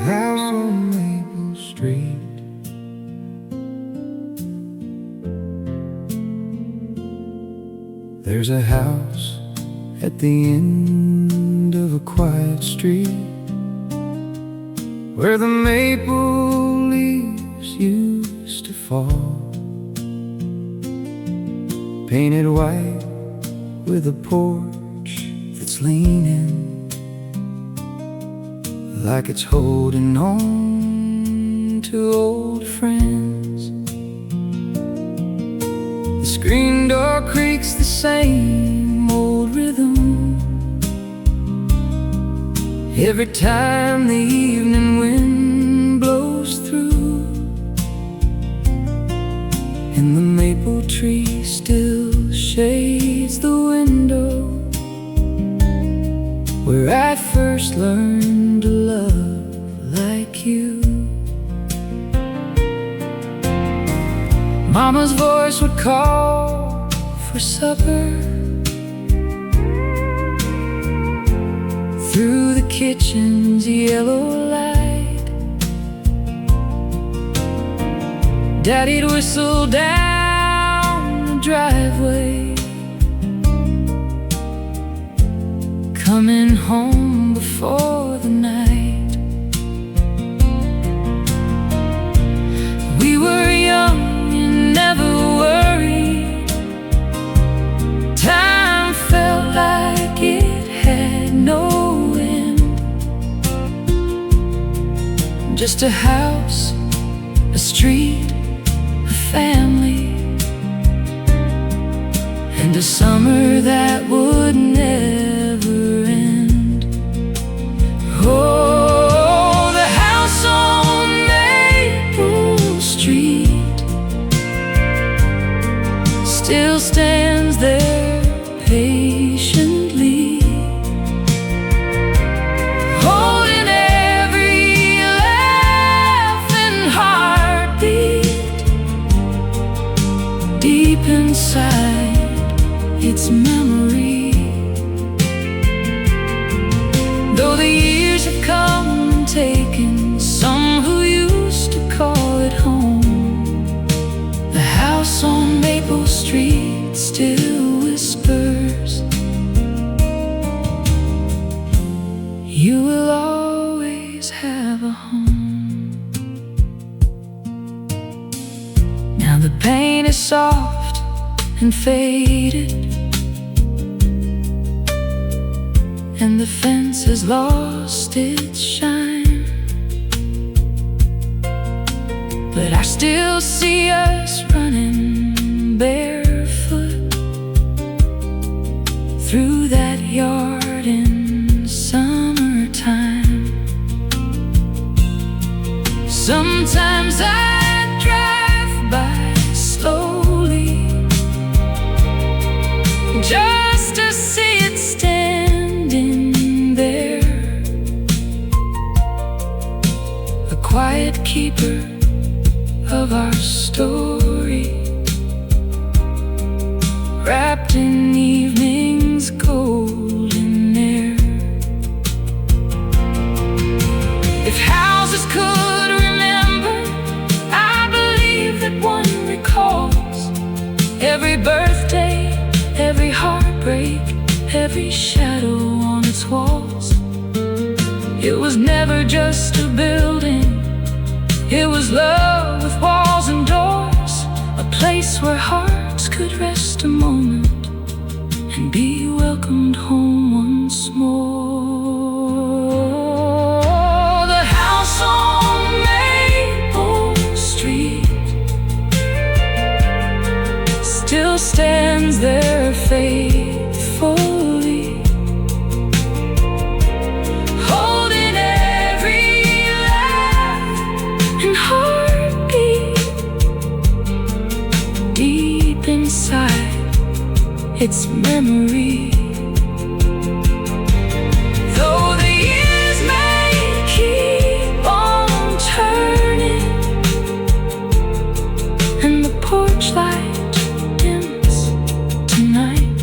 house on Maple Street. There's a house at the end of a quiet street where the maple leaves used to fall, painted white with a porch that's leaning like it's holding on to old friends. The screen door creaks the same old rhythm every time the evening wind blows through, and the maple tree still shades the window where I first learned to love like you. Mama's voice would call for supper through the kitchen's yellow light. Daddy'd whistle down the driveway, coming home before the night. We were young and never worried. Time felt like it had no end. Just a house, a street, a family, and a summer that would never end. Oh, the house on Maple Street still stands there patiently, holding every laugh and heartbeat. Deep inside its memory, though the years have come and taken some who used to call it home, the house on Maple Street still whispers, you will always have a home. Now the paint is soft and faded, and the fence has lost its shine, but I still see us running barefoot through that yard in summertime. Sometimes I drive by slowly just to see it standing there, a quiet keeper of our story, wrapped in evening's golden air. If houses could remember, I believe that one recalls every birthday, every heartbreak, every shadow on its walls. It was never just a building, it was love with walls and doors, a place where hearts could rest a moment and be welcomed home once more. The house on Maple Street still stands there faithfully, holding every laugh and heartbeat. Deep inside its memory, though the years may keep on turning and the porch light dims tonight,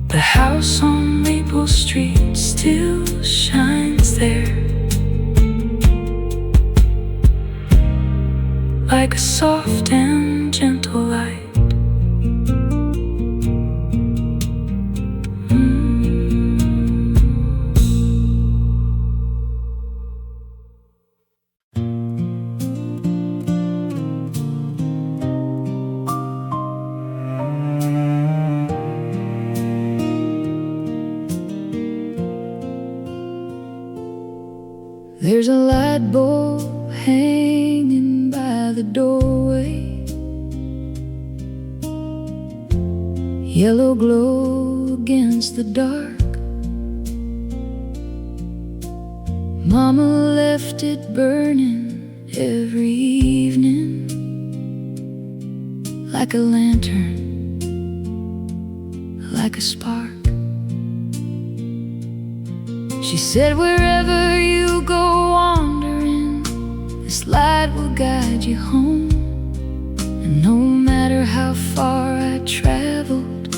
the house on Maple Maple Street still shines there, like a soft and gentle light. There's a light bulb hanging by the doorway, yellow glow against the dark. Mama left it burning every evening, like a lantern, like a spark. She said, wherever you go wandering, this light will guide you home. And no matter how far I traveled,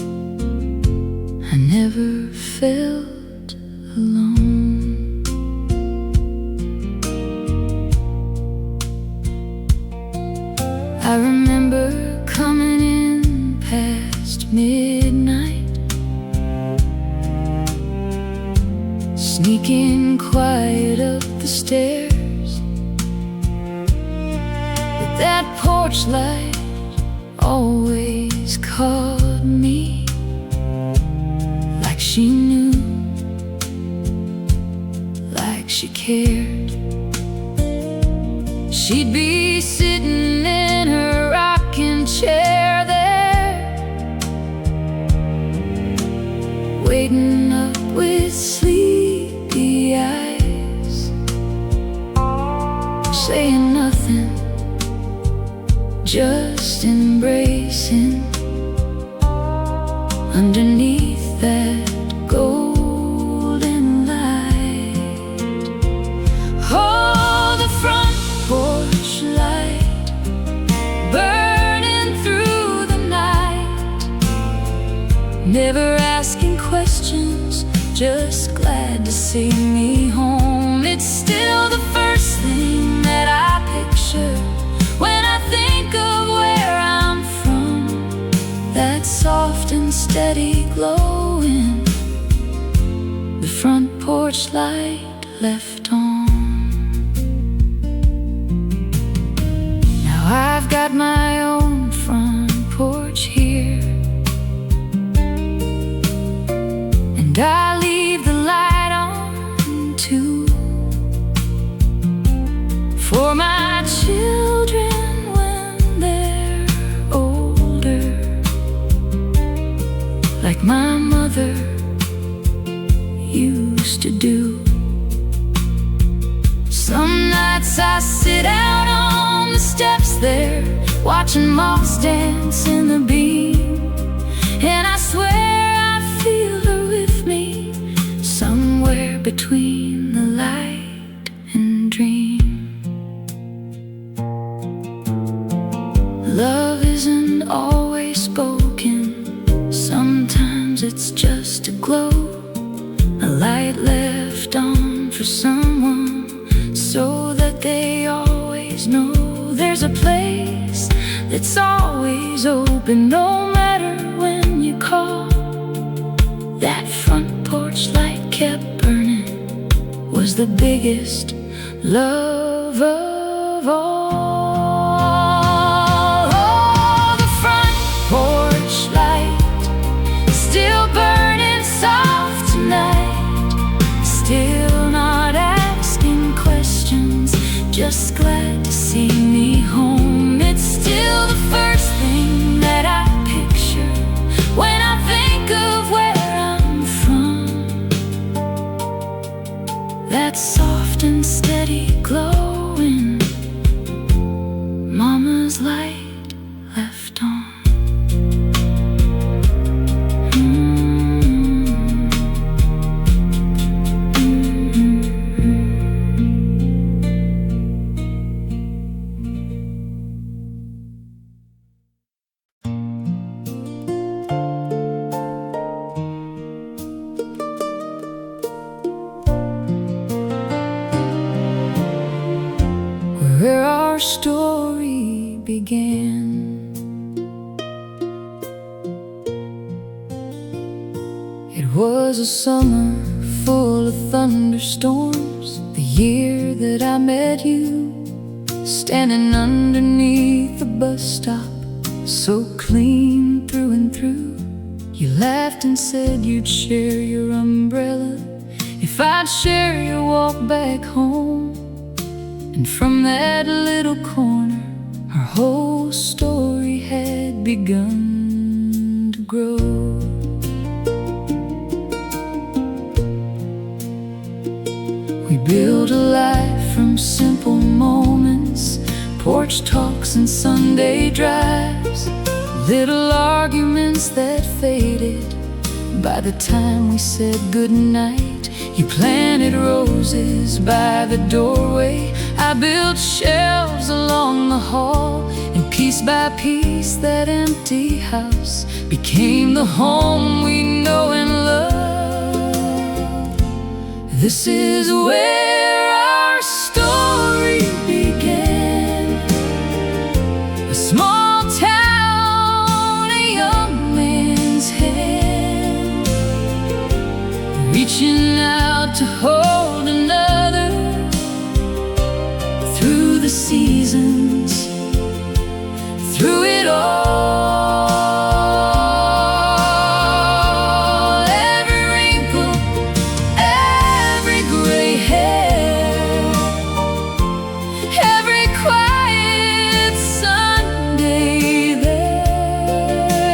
I never felt alone. I remember coming in past midnight, sneaking quiet up the stairs, but that porch light always caught me, like she knew, like she cared. She'd be sitting in her rocking chair there, waiting up with sleepy eyes, saying nothing, just embracing underneath that golden light. Oh, the front porch light burning through the night, never asking questions, just glad to see me home. It's still the first thing that I picture when I think of where I'm from, that soft and steady glowing the front porch light left on. Now I've got my own front porch here, and I leave the light on too, for my children when they're older, like my mother used to do. Some nights I sit out on the steps there, watching moths dance in the beam, and I swear I feel her with me, somewhere between the light and dream. Love isn't always spoken, sometimes it's just a glow, a light left on for someone, so that they always know there's a place that's always open, no matter when you call. That front porch light kept burning, was the biggest love of all. Oh, the front porch light still burning soft tonight, still not asking questions, just glad to see me home. It's still the first thing that I picture when I think of where I'm from, that soft and steady glowing story began. It was a summer full of thunderstorms, the year that I met you, standing underneath the bus stop, so clean through and through. You laughed and said you'd share your umbrella if I'd share your walk back home. And from that little corner, our whole story had begun to grow. We built a life from simple moments, porch talks and Sunday drives, little arguments that faded by the time we said goodnight. You planted roses by the doorway, I built shelves along the hall, and piece by piece that empty house became the home we know and love. This is where our story began. A small town, a young man's hand, reaching out to hold another through the seasons, through it all. Every wrinkle, every gray hair, every quiet Sunday there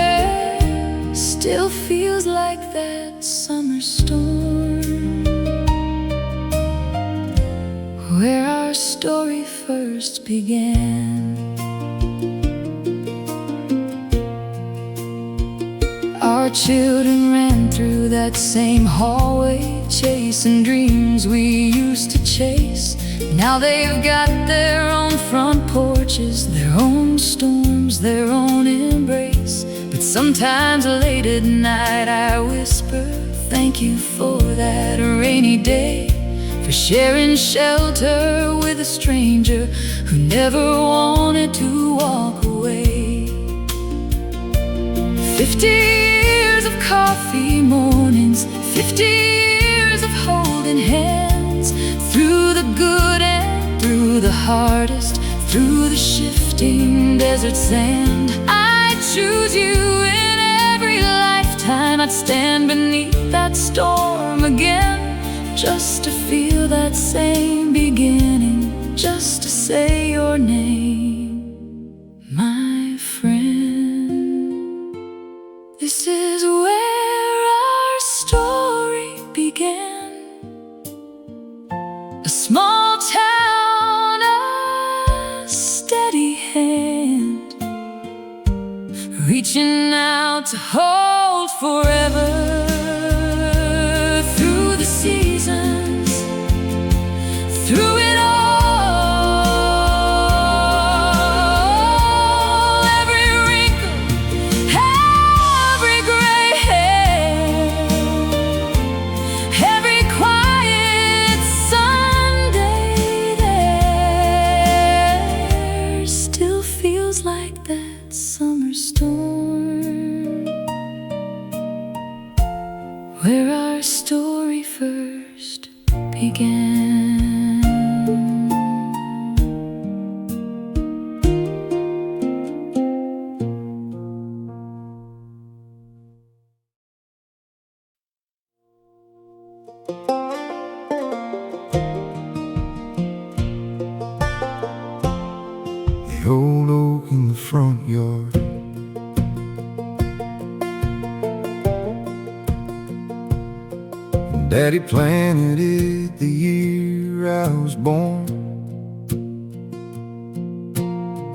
still feels like that summer storm where our story first began. Our children ran through that same hallway, chasing dreams we used to chase. Now they've got their own front porches, their own storms, their own embrace. But sometimes late at night I whisper, thank you for that rainy day, for sharing shelter with a stranger who never wanted to walk away. 50 years of coffee mornings, 50 years of holding hands, through the good and through the hardest, through the shifting desert sand. I choose you in every lifetime. I'd stand beneath that storm again, just to feel that same beginning, just to say your name, my friend. This is where our story began. A small town, a steady hand, reaching out to hold forever. Through the seasons, through it all, every wrinkle, every gray hair, every quiet Sunday there still feels like that summer storm where our story first began. The old oak in the front yard, Daddy planted it the year I was born.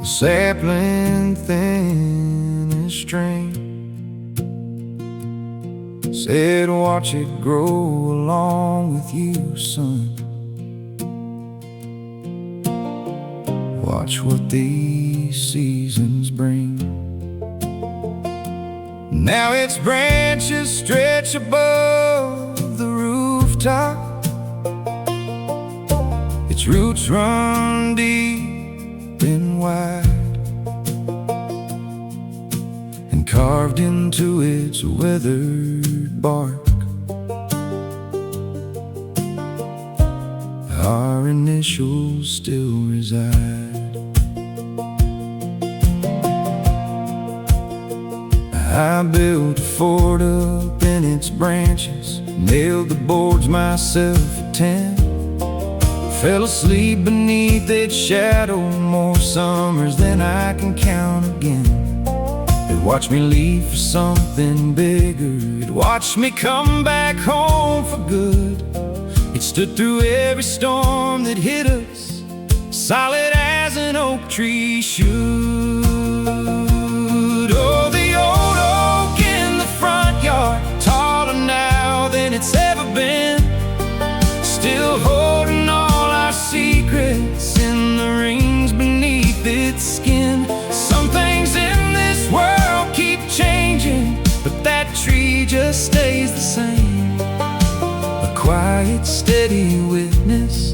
A sapling thin as string, said watch it grow along with you, son. Watch what these seasons bring. Now its branches stretch above the Its roots run deep in wide, and carved into its weathered bark our initials still reside. I built a fort up in its branches, nailed the boards myself at 10. Fell asleep beneath its shadow more summers than I can count again. It watched me leave for something bigger. It watched me come back home for good. It stood through every storm that hit us, solid as an oak tree should. Oh, the old oak in the front yard, taller now than it's ever been, still holding all our secrets in the rings beneath its skin. Some things in this world keep changing, but that tree just stays the same. A quiet, steady witness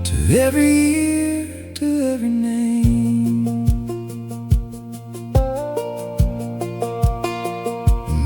to every year, to every name.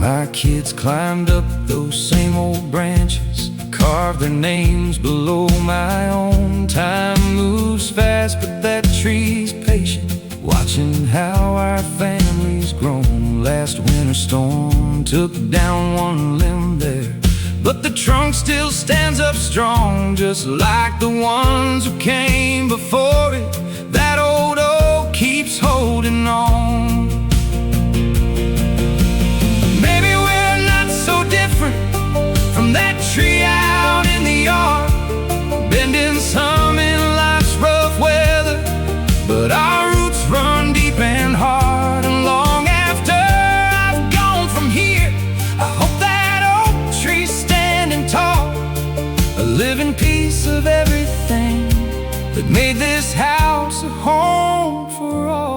My kids climbed up those same old branches, carved their names below my own. Time moves fast, but that tree's patient, watching how our family's grown. Last winter storm took down one limb there, but the trunk still stands up strong, just like the ones who came before it. That old oak keeps holding on. Maybe we're not so different from that tree out in the yard, bending some in life's rough weather, but our roots run deep and hard. And long after I've gone from here, I hope that oak tree's standing tall, a living piece of everything that made this house a home for all.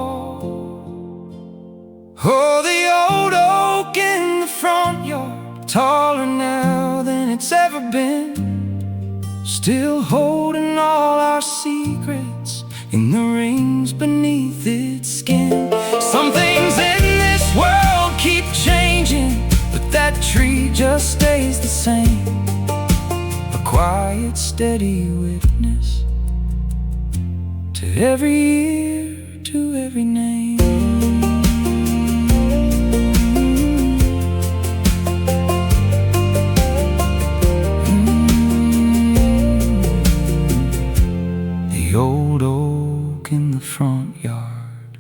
Oh, the old oak in the front yard, taller now than it's ever been, still holding all our secrets in the rings beneath its skin. Some things in this world keep changing, but that tree just stays the same. A quiet, steady witness to every year, to every name. The old oak in the front yard.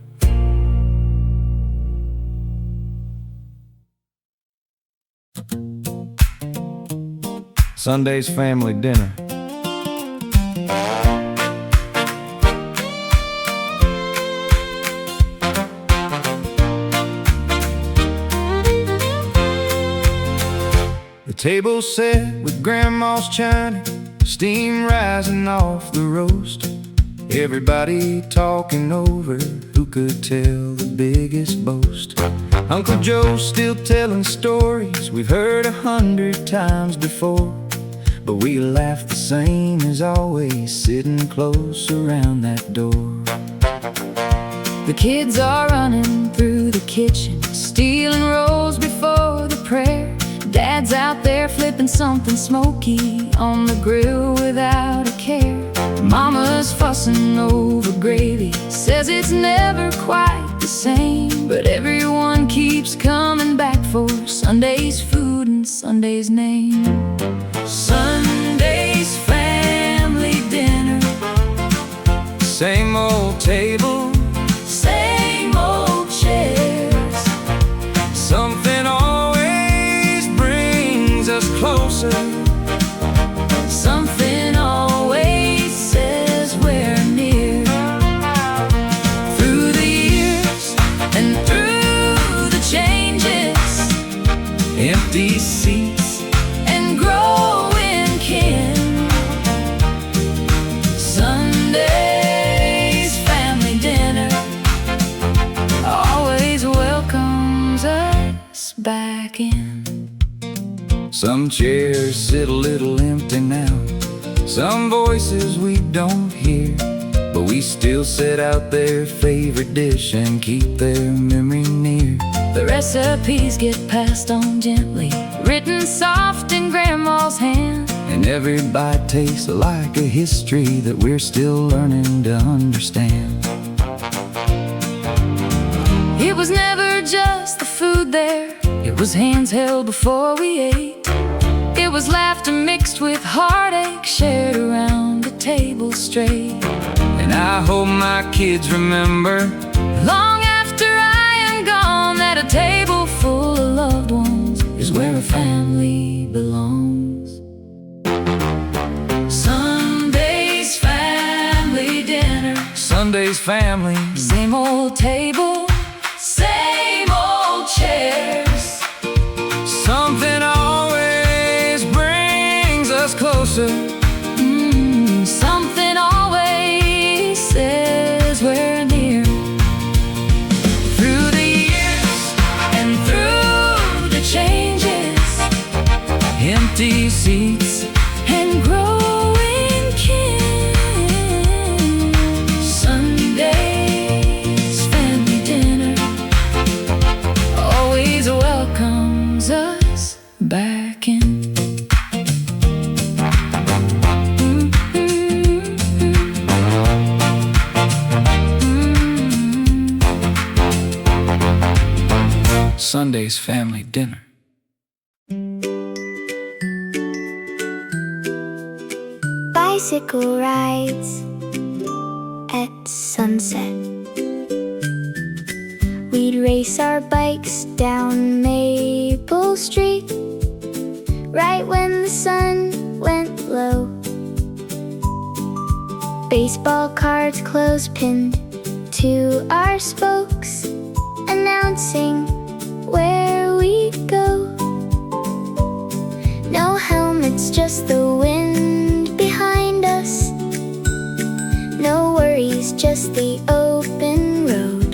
Sunday's family dinner. The table set with grandma's china, steam rising off the roast. Everybody talking over who could tell the biggest boast. Uncle Joe's still telling stories we've heard 100 times before, but we laugh the same as always, sitting close around that door. The kids are running through the kitchen, stealing rolls before the prayer. Dad's out there flipping something smoky on the grill without a care. Mama's fussing over gravy, says it's never quite the same, but everyone keeps coming back for Sunday's food and Sunday's name. Sunday's family dinner. Same old table, Same old chairs. something always brings us closer. Something always says we're near. Through the years and through the changes, Empty seats, and growing kin, Sunday's family dinner always welcomes us back in. some chairs sit a little empty now, some voices we don't hear, but we still set out their favorite dish and keep their memory near. The recipes get passed on gently, written soft in Grandma's hand. And every bite tastes like a history that we're still learning to understand. It was never just the food there, it was hands held before we ate. It was laughter mixed with heartache, shared around the table straight. And I hope my kids remember, long after I am gone, that a table full of loved ones is where a family belongs. Sunday's family dinner, Sunday's family, same old table, same old chairs. something always brings us closer. Something always says we're near. Through the years And through the changes, empty seats and growing kin, Sunday's family dinner always welcomes us back in. Sunday's family dinner. Bicycle rides at sunset. We'd race our bikes down Maple Street right when the sun went low. Baseball cards clothespined to our spokes, announcing where we go. No helmets, just the wind behind us. No worries, just the open road.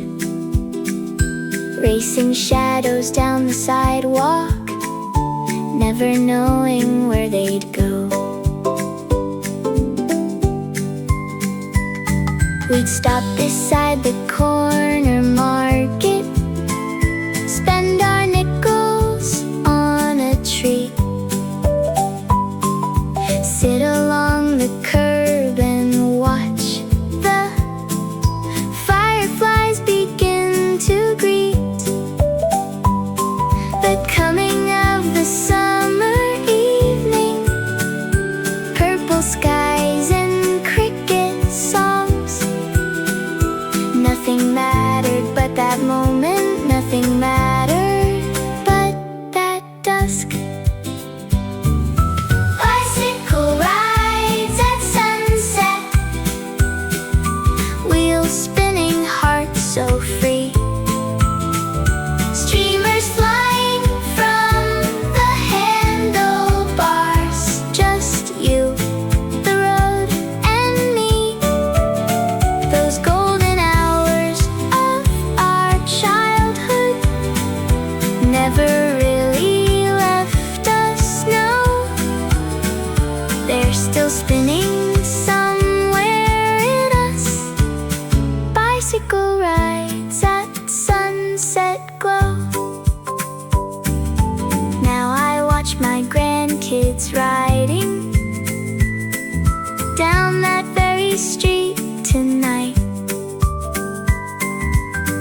Racing shadows down the sidewalk, never knowing where they'd go. We'd stop beside the corner market, spend our nickels on a treat, sit along the curb and watch the fireflies begin to greet the coming of the summer evening, purple skies and cricket songs. Nothing mattered but that moment, nothing mattered but that dusk. Bicycle rides at sunset, wheels spinning, hearts so free. Streamers flying from the handlebars, just you, the road, and me. Those golden hours of our childhood never really left us, no. They're still spinning somewhere in us. Bicycle rides at sunset glow. Now I watch my grandkids riding down that very street tonight.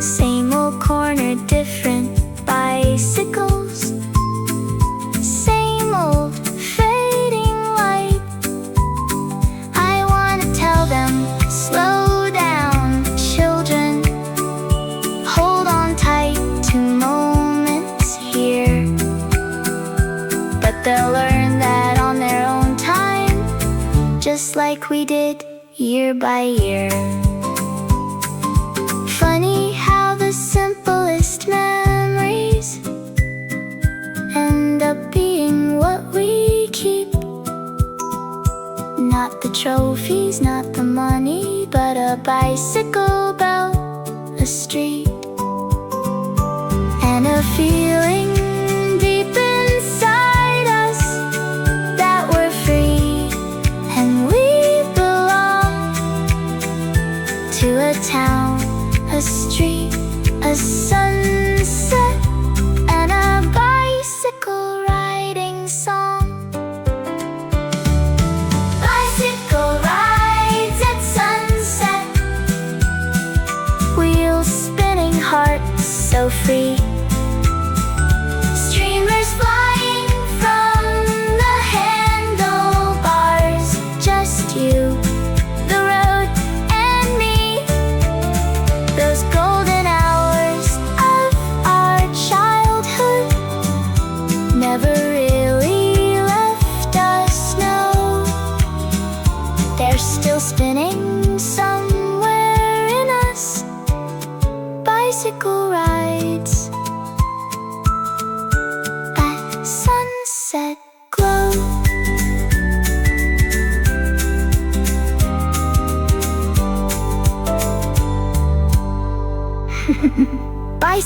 Same old corner, different bicycles, same old fading light. I wanna tell them, slow down, children, hold on tight to moments here. But they'll learn that on their own time, just like we did year by year. Funny how the simplest memories end up being what we keep. Not the trophies, not the money, but a bicycle belt, a street, and a feeling deep inside us that we're free and we belong.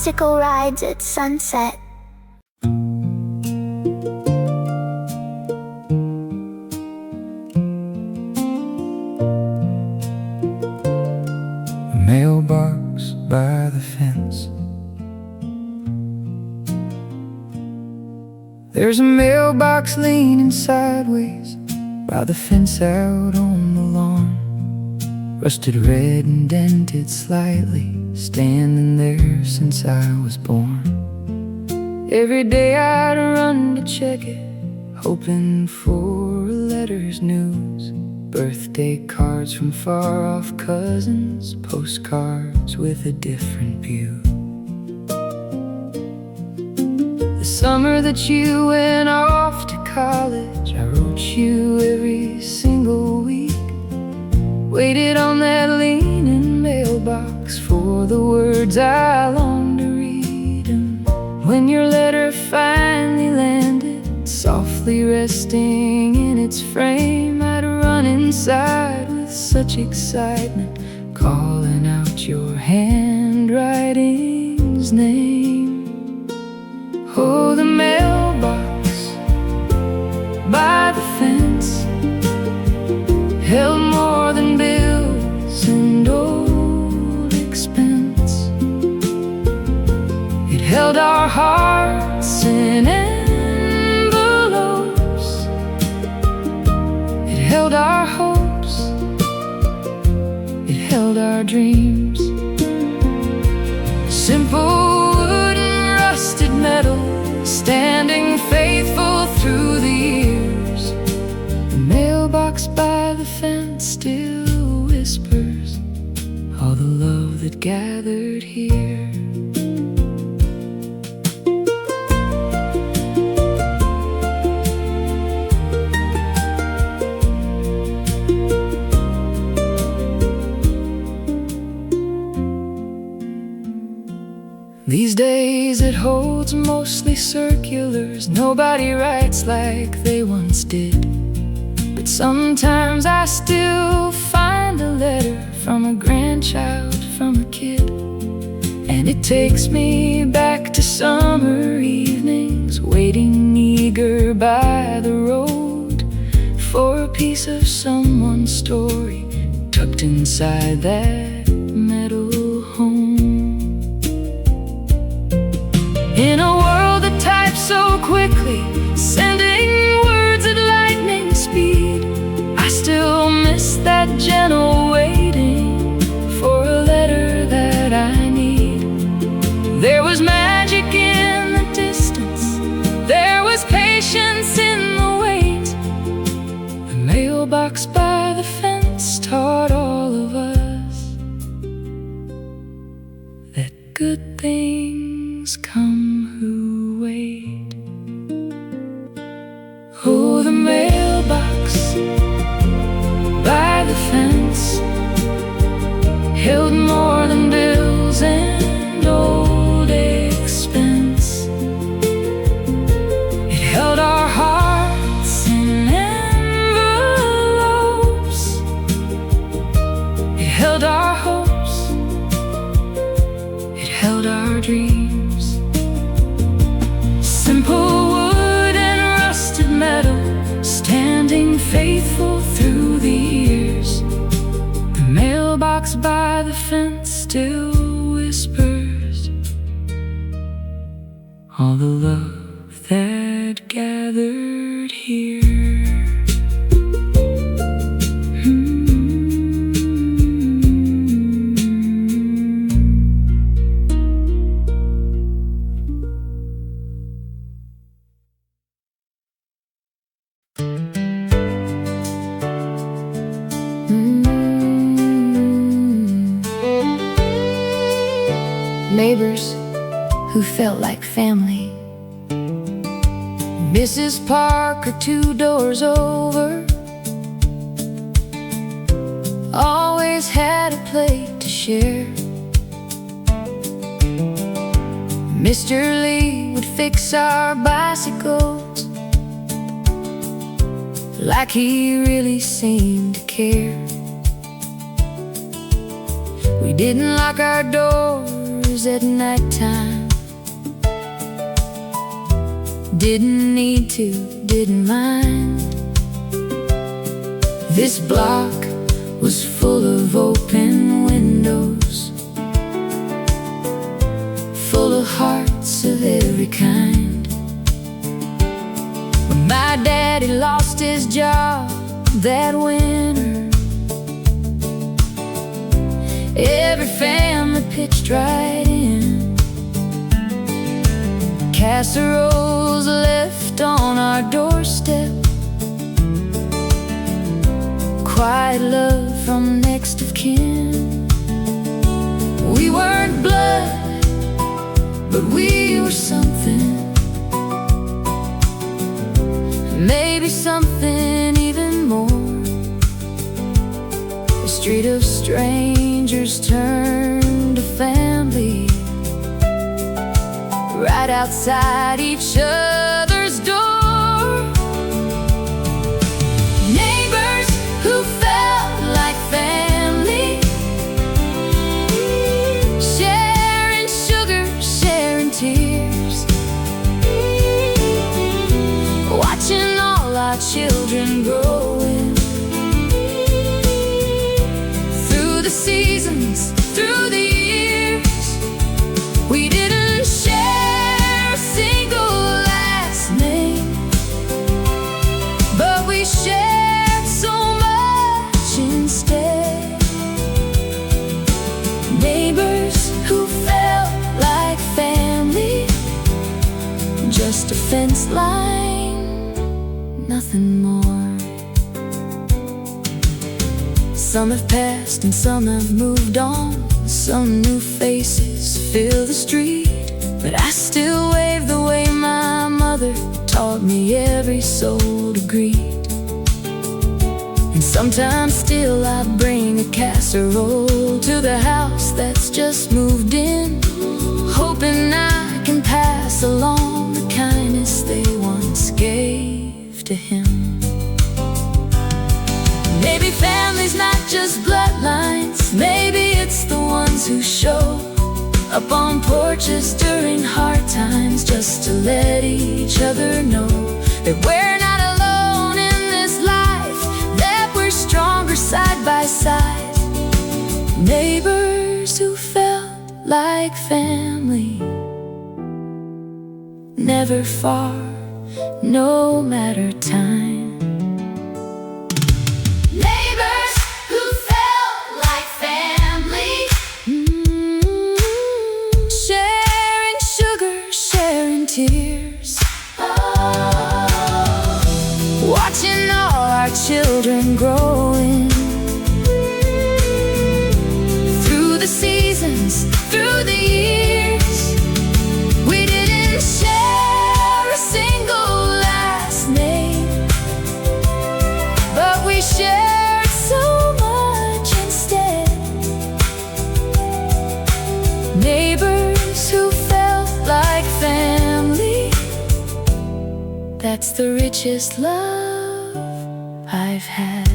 bicycle rides at sunset. A mailbox by the fence. There's a mailbox leaning sideways by the fence out on the lawn. Rusted red and dented slightly, standing there since I was born. Every day I'd run to check it, hoping for a letter's news. Birthday cards from far-off cousins, postcards with a different view. The summer that you went off to college, I wrote you every single week. Waited on that leaning mailbox for the words I longed to read. And when your letter finally landed, softly resting in its frame, I'd run inside with such excitement, calling out your handwriting's name. Oh, the mailbox by the fence held more than bills and old expense. It held our hearts in envelopes. It held our hopes. It held our dreams. Simple wood and rusted metal, standing faithful through the years. The mailbox by the fence still whispers all the love that gathered here. These days it holds mostly circulars. Nobody writes like they once did. But sometimes I still find a letter from a grandchild, from a kid. And it takes me back to summer evenings, waiting eager by the road for a piece of someone's story tucked inside that metal home. In a world that types so quickly, sending words at lightning speed, I still miss that gentle waiting for a letter that I need. There was magic in the distance, there was patience in the wait. The mailbox by the fence taught all of us that good things come who wait. Oh, the mailbox by the fence held more than bills and old expense. It held our hearts in envelopes. It held our hopes. It held our dreams. Simple wood and rusted metal, standing faithful through the years. The mailbox by the fence still whispers all the love that gathered here. Neighbors who felt like family. Mrs. Parker 2 doors over always had a plate to share. Mr. Lee would fix our bicycles like he really seemed to care. We didn't lock our doors at nighttime Didn't need to, didn't mind. This block was full of open windows, full of hearts of every kind. When my daddy lost his job that winter, every family pitched right in. Casseroles left on our doorstep, quiet love from next of kin. We weren't blood, but we were something. Maybe something even more. A street of strangers turned to family, right outside each other's door. Neighbors who felt like family, sharing sugar, sharing tears, watching all our children growing. Through the seasons, through the years, we didn't share a single last name, but we shared so much instead. Neighbors who felt like family, just a fence line, nothing more. Some have passed and some have moved on. Some new faces fill the street, but I still wave the way my mother taught me every soul to greet. And sometimes still I bring a casserole to the house that's just moved in, hoping I can pass along the kindness they once gave to him. Maybe family's not just bloodlines, maybe it's the ones who show up on porches during hard times, just to let each other know that we're not alone in this life, that we're stronger side by side. Neighbors who felt like family, never far, no matter time. Tears, watching all our children growing. Through the seasons, through the years, we didn't share a single last name, but we shared so much instead. Neighbors who felt like family, that's the richest love I've had.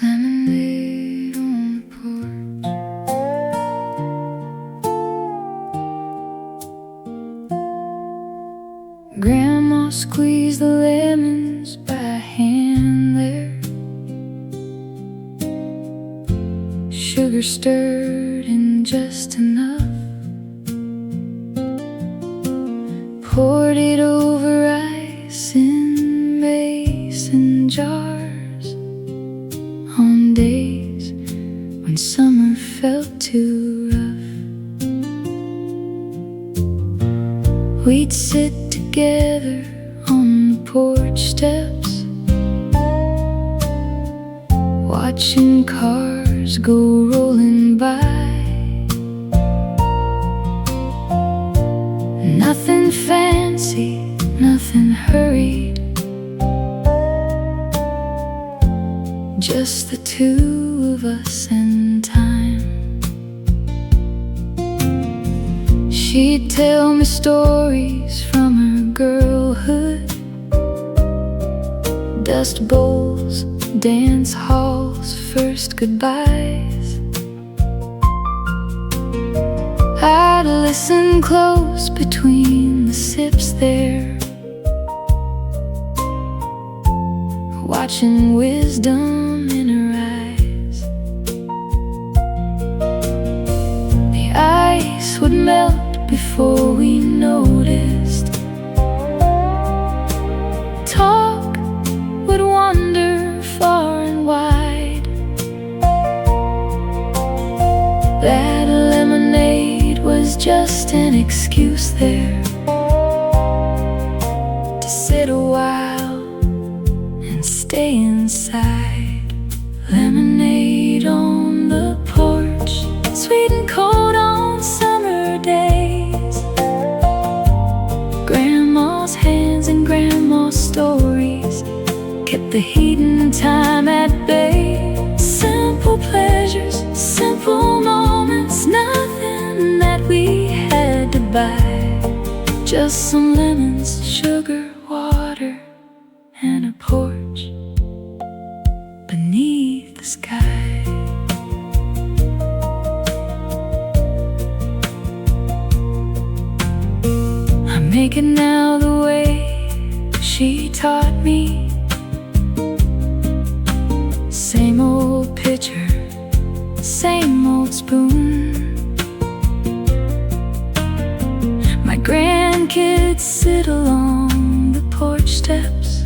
Lemonade on the porch, Grandma squeezed the lemons by hand there, sugar stirred in just enough, poured it over ice in mason jars. On days when summer felt too rough, we'd sit together on the porch steps, watching cars go rolling by. Nothing fancy, nothing hurried, just the two of us and time. She'd tell me stories from her girlhood, Dust bowls, dance halls, first goodbyes. I'd listen close between the sips there, watching wisdom in her eyes. The ice would melt before we noticed. Talk would wander far and wide. That lemonade was just an excuse there to sit a while and stay inside. Lemonade on the porch, sweet and cold on summer days. Grandma's hands and grandma's stories kept the heat and time at bay. Simple pleasures, simple moments, nothing that we had to buy. Just some lemons, sugar, water, and a porch beneath the sky. I make it now the way she taught me. Same old pitcher, same old spoon. My grandkids sit along the porch steps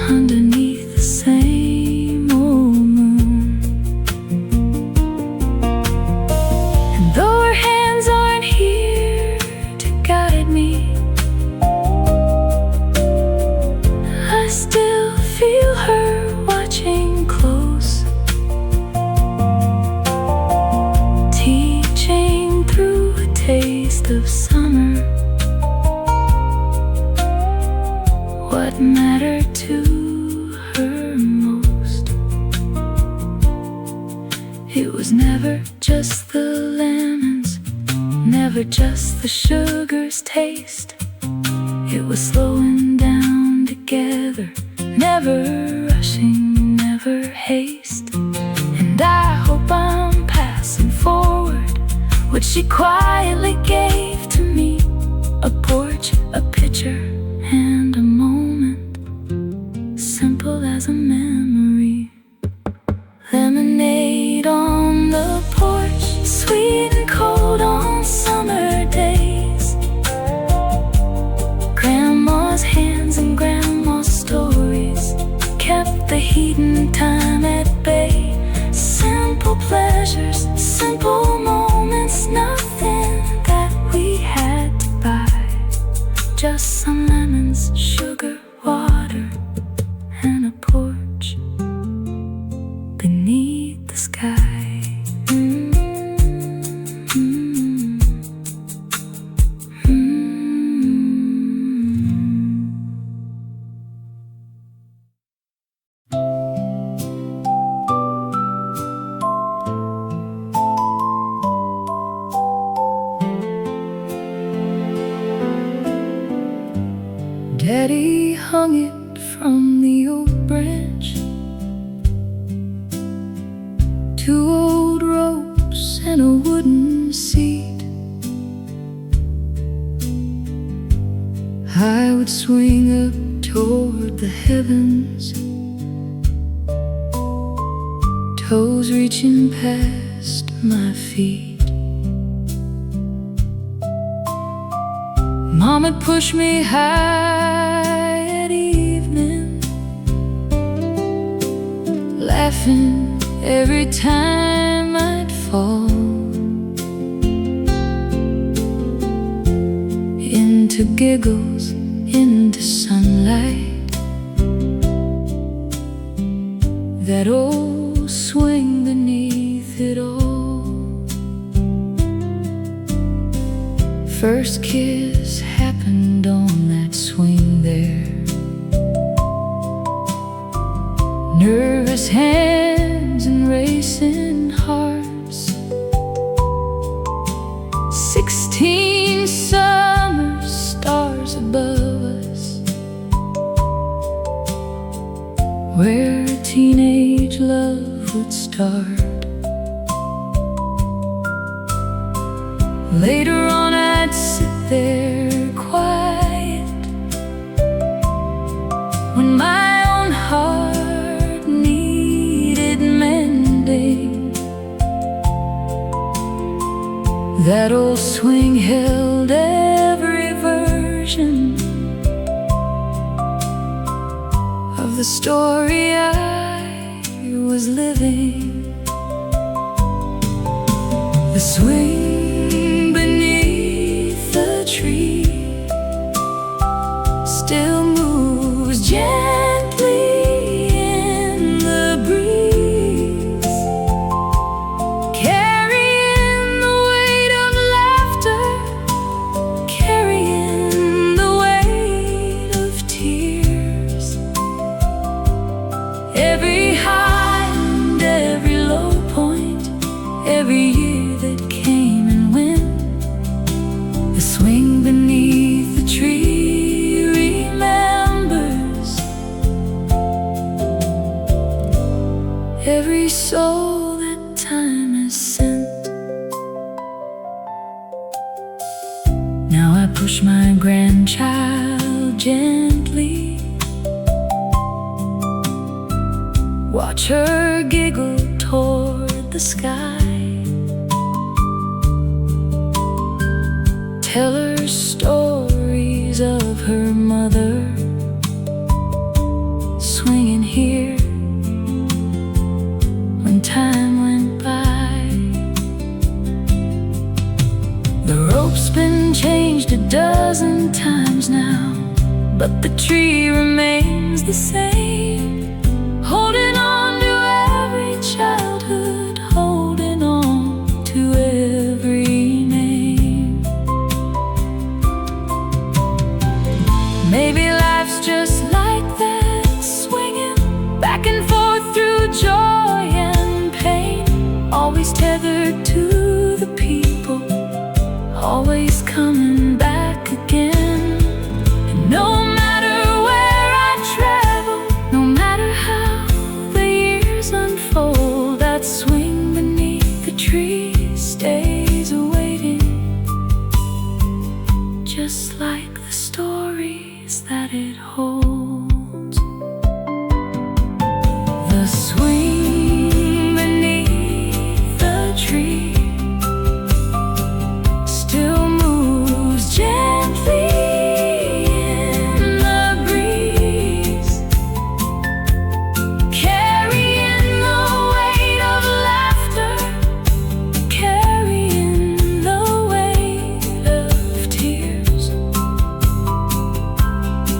underneath the same old moon. And though her hands aren't here to guide me, I still feel her watching close, teaching through a taste of summer what mattered to her most. It was never just the lemons, never just the sugar's taste. It was slowing down together, never rushing, never haste. And I hope I'm passing forward what she quietly gave to me. A porch, a picture, and a moment, simple as a memory. Lemonade on the porch, sweet and cold on summer days. Grandma's hands and grandma's stories kept the heat and time at bay. Simple pleasures, simple moments, nothing that we had to buy. Just some lemons, sugar, water, and a porch beneath the sky. Daddy hung it from the old branch, 2 old ropes and a wooden seat. I would swing up toward the heavens, toes reaching past my feet. Mama'd push me high at evening, laughing every time I'd fall into giggles, into sunlight. That old swing beneath it all. First kiss happened on that swing there. Nervous hands and racing hearts. 16 summer stars above us. where a teenage love would start. Later on I'd sit there quiet when my own heart needed mending. That old swing held every version of the story I was living. The swing beneath the tree still moves gently in the breeze, carrying the weight of laughter, carrying the weight of tears. Every high and every low point, every year that came and went, the swing beneath the tree remembers every soul that time has sent. Now I push my grandchild gently, watch her giggle toward the sky, tell her stories of her mother swinging here when time went by. The rope's been changed a dozen times now, but the tree remains the same, holding on to every childhood, holding on to every name. Maybe life's just like that, swinging back and forth through joy and pain, always tethered to the people, always coming back again. And no matter where I travel, no matter how the years unfold, that swing beneath the tree stays awaiting, just like the stories that it holds. The swing beneath the tree still moves gently in the breeze, carrying the weight of laughter, carrying the weight of tears.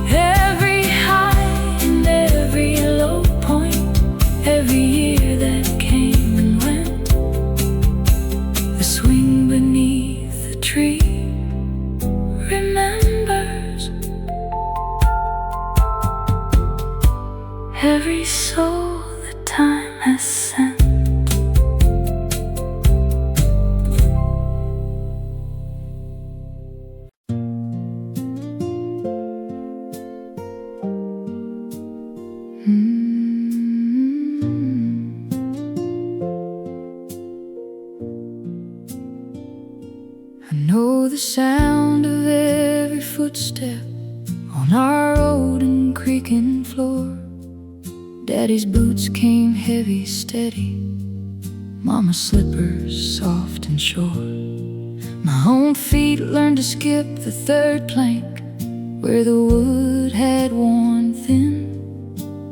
Every high and every low point, every year that came and went, the swing beneath the tree remembers every soul that time has sent. I know the sound of every footstep on our road and creaking floor. Daddy's boots came heavy, steady, Mama's slippers soft and short. My own feet learned to skip the third plank where the wood had worn thin.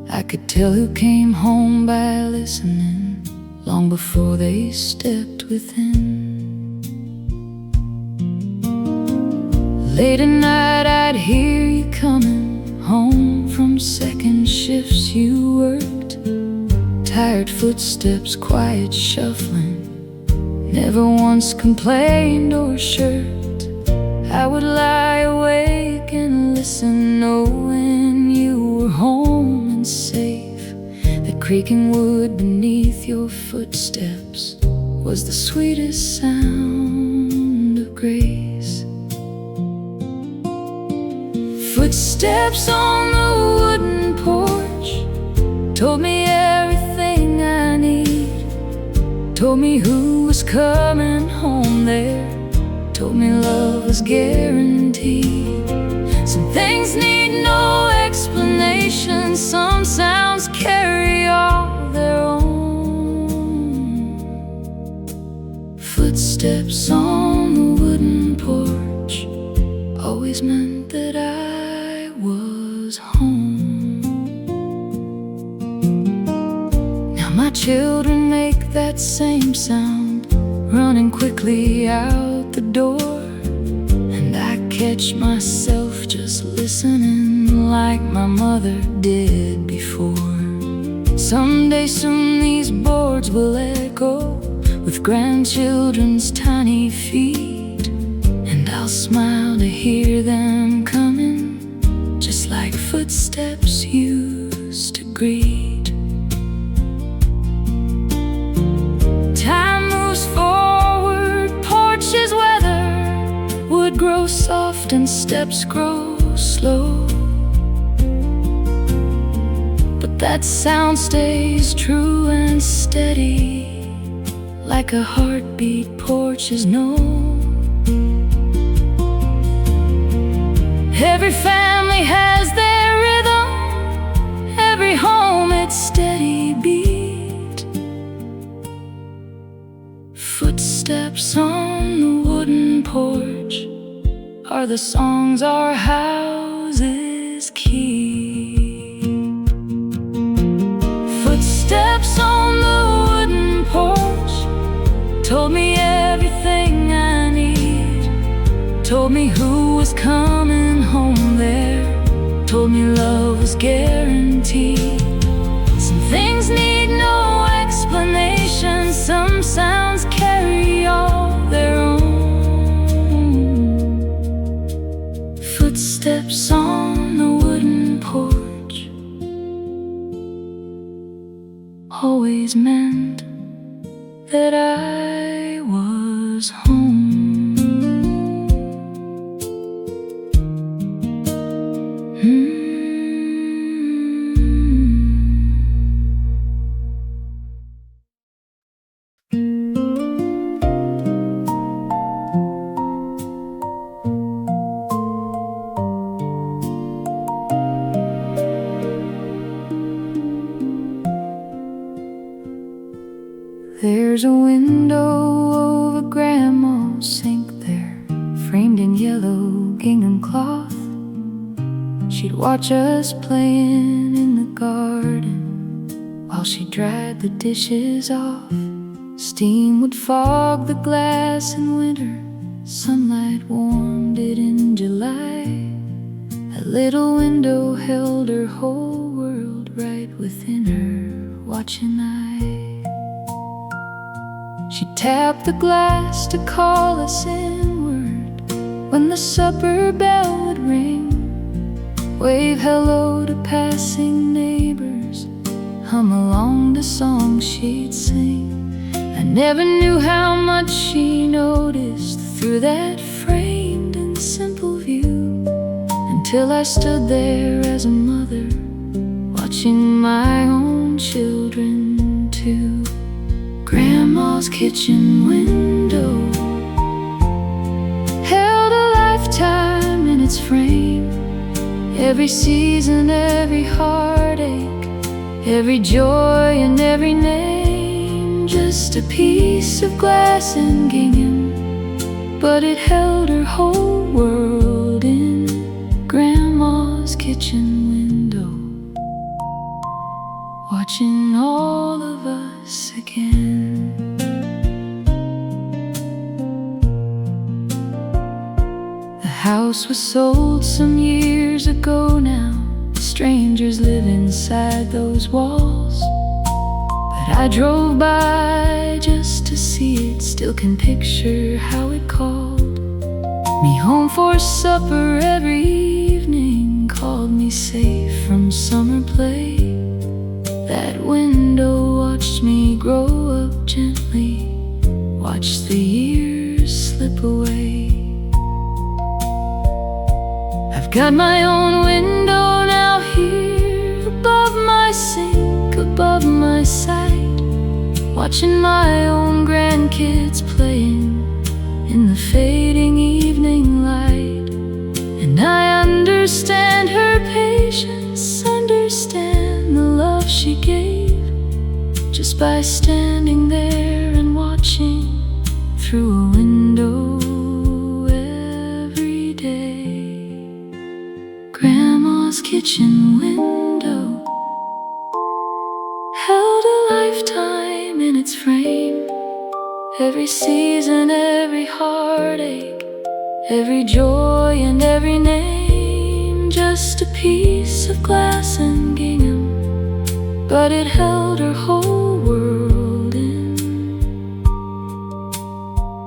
I could tell who came home by listening long before they stepped within. Late at night I'd hear you coming home from second shifts you worked. Tired footsteps, quiet shuffling, never once complained or shirked. I would lie awake and listen, knowing you were home and safe. The creaking wood beneath your footsteps was the sweetest sound of grace. Footsteps on the wooden porch told me everything I need, told me who was coming home there, told me love was guaranteed. Some things need no explanation, some sounds carry all their own. Footsteps on the wooden porch always meant that I was home. Now my children make that same sound, running quickly out the door, and I catch myself just listening like my mother did before. Someday soon these boards will echo with grandchildren's tiny feet, and I'll smile to hear them coming, just like footsteps used to greet. Time moves forward, porches weather, wood grows soft and steps grow slow, but that sound stays true and steady, like a heartbeat porches know. Every family has their rhythm, every home its steady beat. Footsteps on the wooden porch are the songs our houses keep. Footsteps on the wooden porch told me everything I need, told me who was coming home there, told me love was guaranteed. Some things need no explanation, some sounds carry all their own. Footsteps on the wooden porch always meant that I was home. There's a window over Grandma's sink there, framed in yellow gingham cloth. She'd watch us playing in the garden while she dried the dishes off. Steam would fog the glass in winter, sunlight warmed it in July. That little window held her whole world right within her watching eye. She'd tap the glass to call us inward when the supper bell would ring, wave hello to passing neighbors, hum along the songs she'd sing. I never knew how much she noticed through that framed and simple view, until I stood there as a mother, watching my own children too. Grandma's kitchen window held a lifetime in its frame, every season, every heartache, every joy and every name. Just a piece of glass and gingham, but it held her whole world in Grandma's kitchen window, watching all of us again. The house was sold some years ago now, strangers live inside those walls, but I drove by just to see it, still can picture how it called me home for supper every evening, called me safe from summer play. That window watched me grow up gently, watched the years slip away. I've got my own window now here above my sink, a watching my own grandkids playing in the fading evening light. And I understand her patience, understand the love she gave, just by standing there and watching through a window every day. Grandma's kitchen window held a lifetime in its frame. Every season, every heartache, every joy and every name. Just a piece of glass and gingham, but it held her whole world in.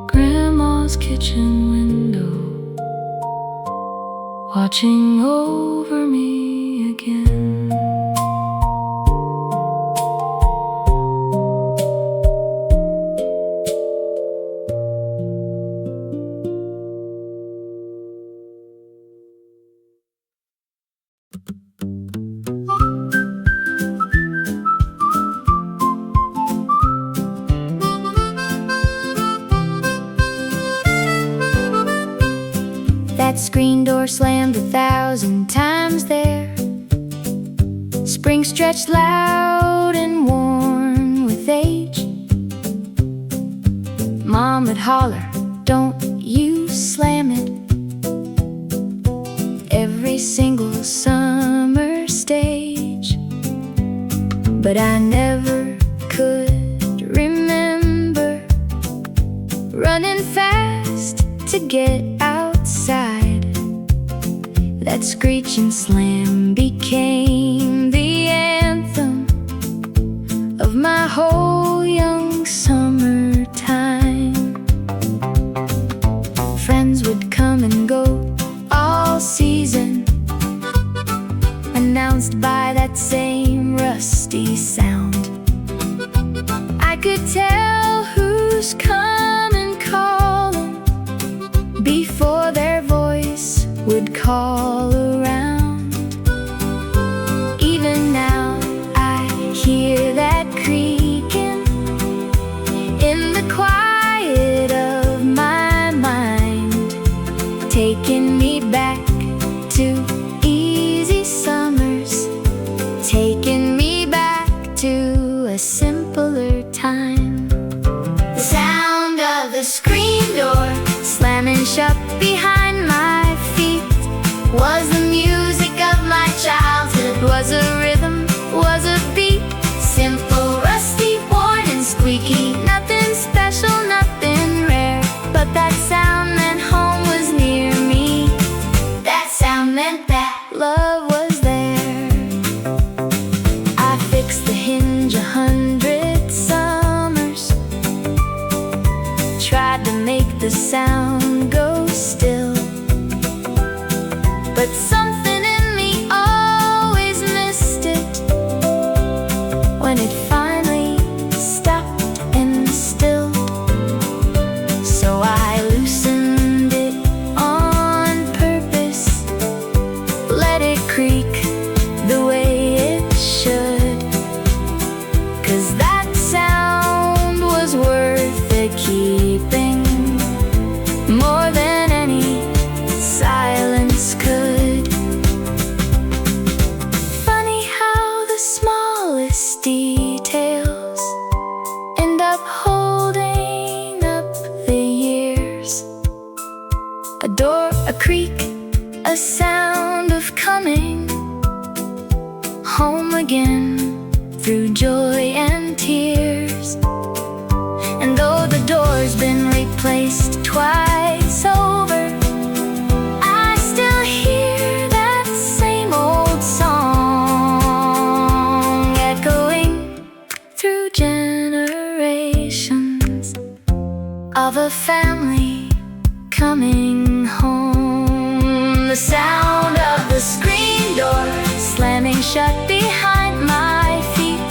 Grandma's kitchen window, watching over me again. That screen door slammed 1,000 times there. Spring stretched loud and worn with age. Mom would holler, "Don't you slam it," every single summer stage. But I never could remember running fast to get outside. That screech and slam became the anthem of my whole young summertime. Friends would come and go all season, announced by that same rusty sound. I could tell who's coming, calling, before their voice would call around. Even now I hear that creaking in the quiet of my mind, taking me back to easy summers, taking me back to a simpler time. The sound of the screen door slamming shut behind my feet was the music of my childhood, was a rhythm, was a beat. Simple, rusty, worn and squeaky, nothing special, nothing rare, but that sound meant home was near me. That sound meant that love was there. I fixed the hinge 100 summers, tried to make the sound go still, but something in me always missed it when it finally stopped and stilled. So I loosened it on purpose, let it creak the way it should, 'cause that sound was worth the keeping, more than any silence could. Funny how the smallest details end up holding up the years. A door, a creak, a sound of coming home again through joy and tears. And though the door's been replaced twice over, I still hear that same old song echoing through generations of a family coming home. The sound of the screen door slamming shut behind my feet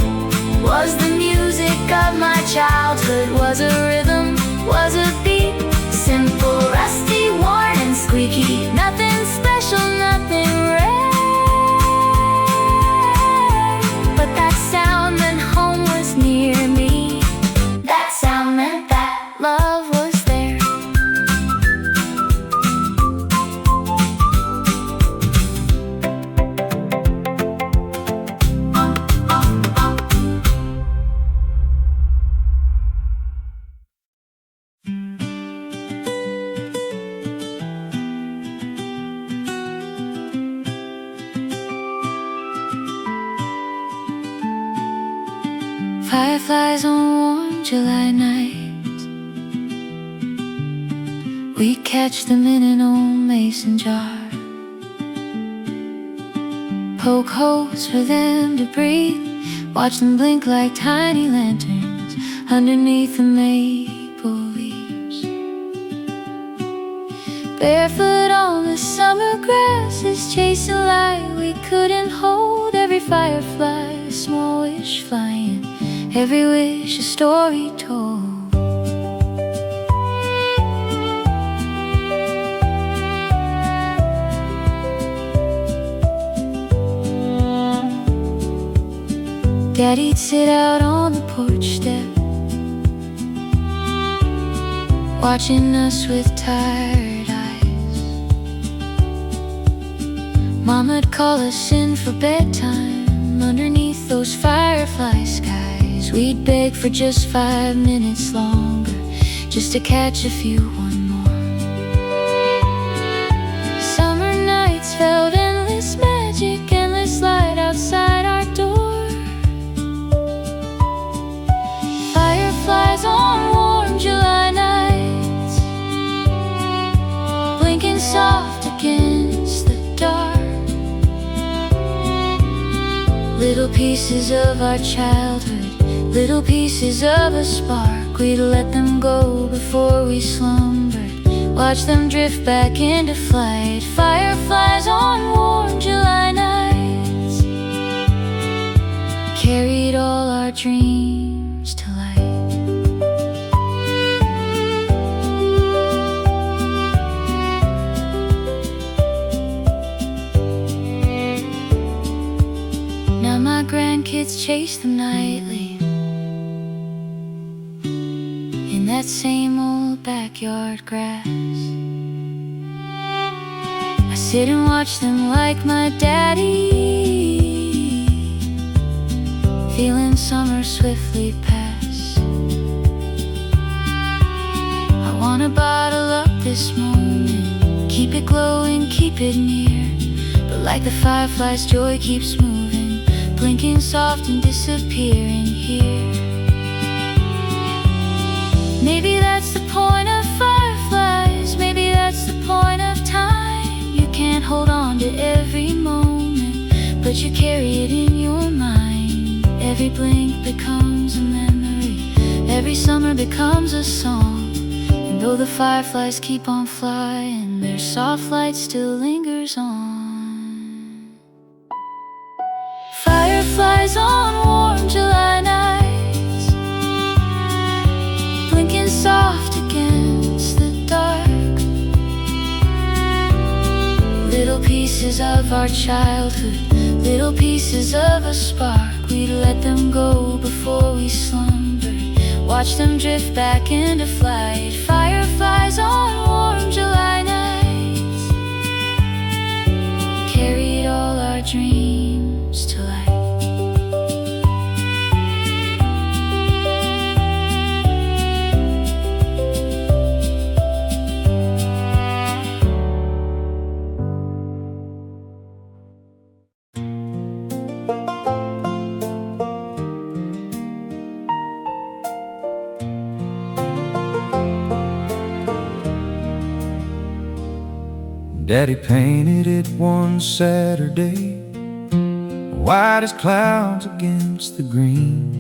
was the music of my childhood, was a rhythm, was a beat. Simple, rusty, worn and squeaky, nothing special, nothing rare, but that sound meant home was near me. Fireflies on warm July nights, we catch them in an old mason jar, poke holes for them to breathe, watch them blink like tiny lanterns underneath the maple leaves. Barefoot on the summer grasses, chasing light we couldn't hold. Every firefly a small wish flying, every wish a story told. Daddy'd sit out on the porch step, watching us with tired eyes. Mama'd call us in for bedtime underneath those firefly skies. We'd beg for just 5 minutes longer, just to catch a few one more. Summer nights felt endless magic, endless light outside our door. Fireflies on warm July nights, blinking soft against the dark. Little pieces of our childhood, little pieces of a spark. We'd let them go before we slumbered, watch them drift back into flight. Fireflies on warm July nights carried all our dreams to light. Now my grandkids chase them nightly in that same old backyard grass. I sit and watch them like my daddy, feeling summer swiftly pass. I wanna bottle up this moment, keep it glowing, keep it near. But like the fireflies, joy keeps moving, blinking soft and disappearing here. Maybe that's the point of fireflies, maybe that's the point of time. You can't hold on to every moment, but you carry it in your mind. Every blink becomes a memory, every summer becomes a song. And though the fireflies keep on flying, their soft light still lingers on. Fireflies on warm July nights, blinking soft against the dark. Little pieces of our childhood, little pieces of a spark. We'd let them go before we slumbered, watch them drift back into flight. Fireflies on warm July nights carried all our dreams to light. Daddy painted it one Saturday, white as clouds against the green.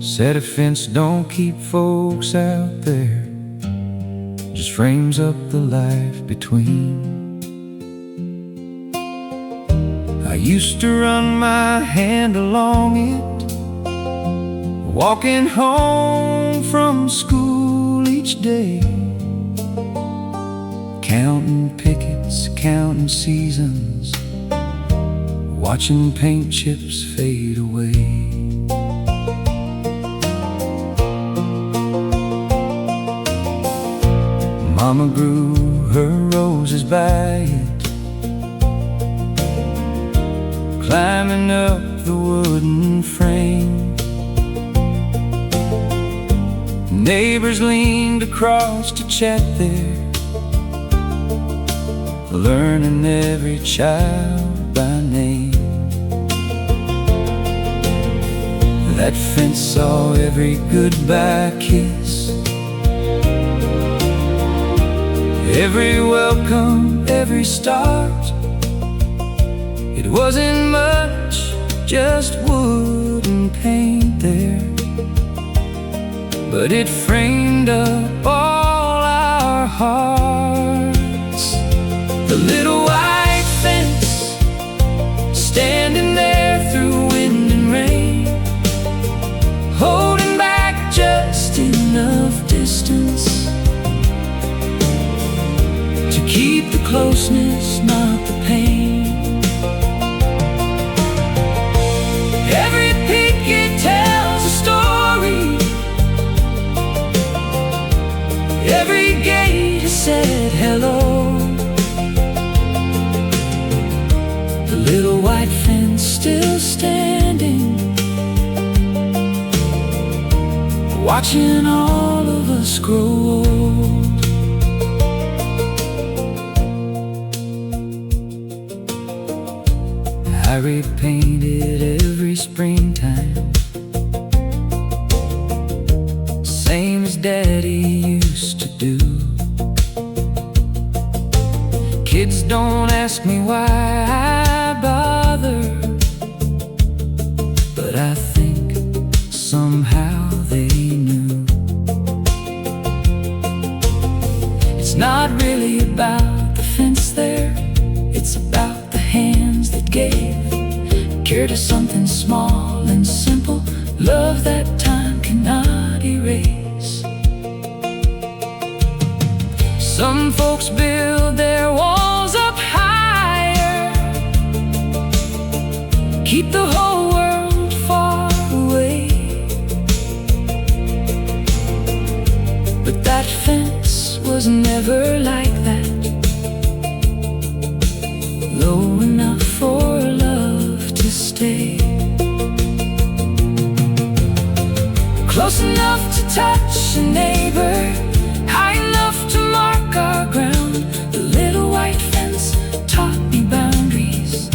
Said a fence don't keep folks out there, just frames up the life between. I used to run my hand along it, walking home from school each day, counting pickets, counting seasons, watching paint chips fade away. Mama grew her roses by it, climbing up the wooden frame. Neighbors leaned across to chat there, learning every child by name. That fence saw every goodbye kiss, every welcome, every start. It wasn't much, just wood and paint there, but it framed up all our hearts. The little white fence, standing there through wind and rain, holding back just enough distance to keep the closeness, not the pain. Every picket tells a story, every gate has said hello. The little white fence still standing, watching all of us grow old. I repainted every springtime, same as Daddy used to do. Kids don't ask me why I bother, but I think somehow they knew. It's not really about the fence there, it's about the hands that gave, care to something small and simple, love that time cannot erase. Some folks build their walls up higher, keep the whole world far away, but that fence was never like that, low enough for love to stay, close enough to touch a neighbor, high enough to mark our ground. The little white fence taught me boundaries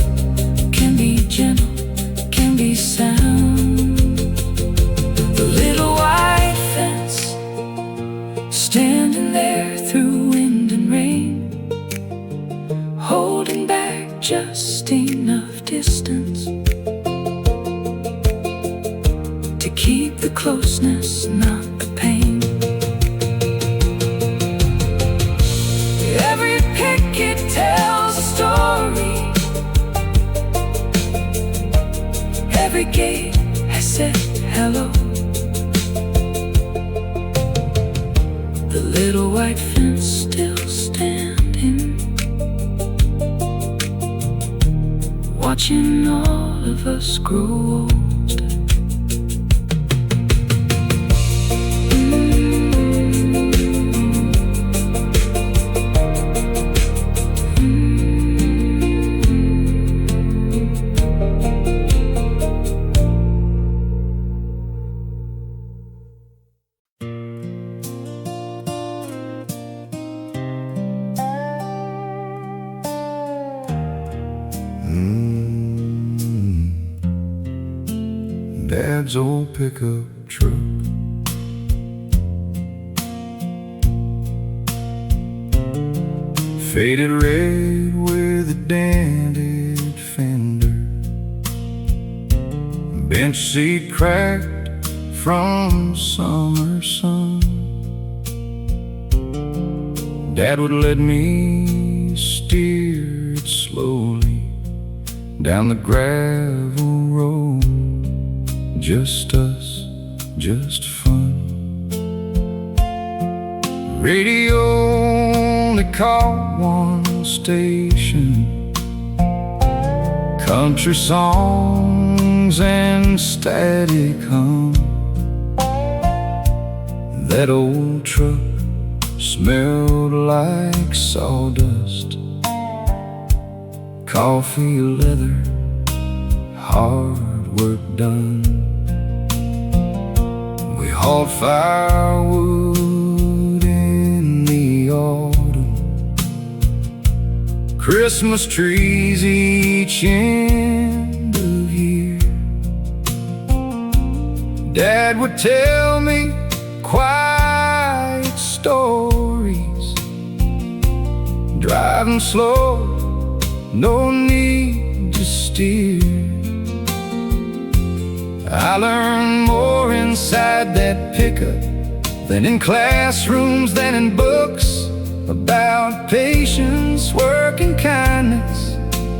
can be gentle, can be sound. The little white fence, standing there through wind and rain, holding back just enough distance to keep the closeness, not the pain. Every picket tells a story, every gate has said hello. The little white fence still standing, watching all of us grow old. Dad's old pickup truck, faded red with a dented fender, bench seat cracked from summer sun. Dad would let me steer it slowly down the gravel road, just us, just fun. Radio only caught one station, country songs and static hum. That old truck smelled like sawdust, coffee, leather, hard work done. We hauled firewood in the autumn, Christmas trees each end of year. Dad would tell me quiet stories, driving slow, no need to steer. I learned more inside that pickup than in classrooms, than in books, about patience, work, and kindness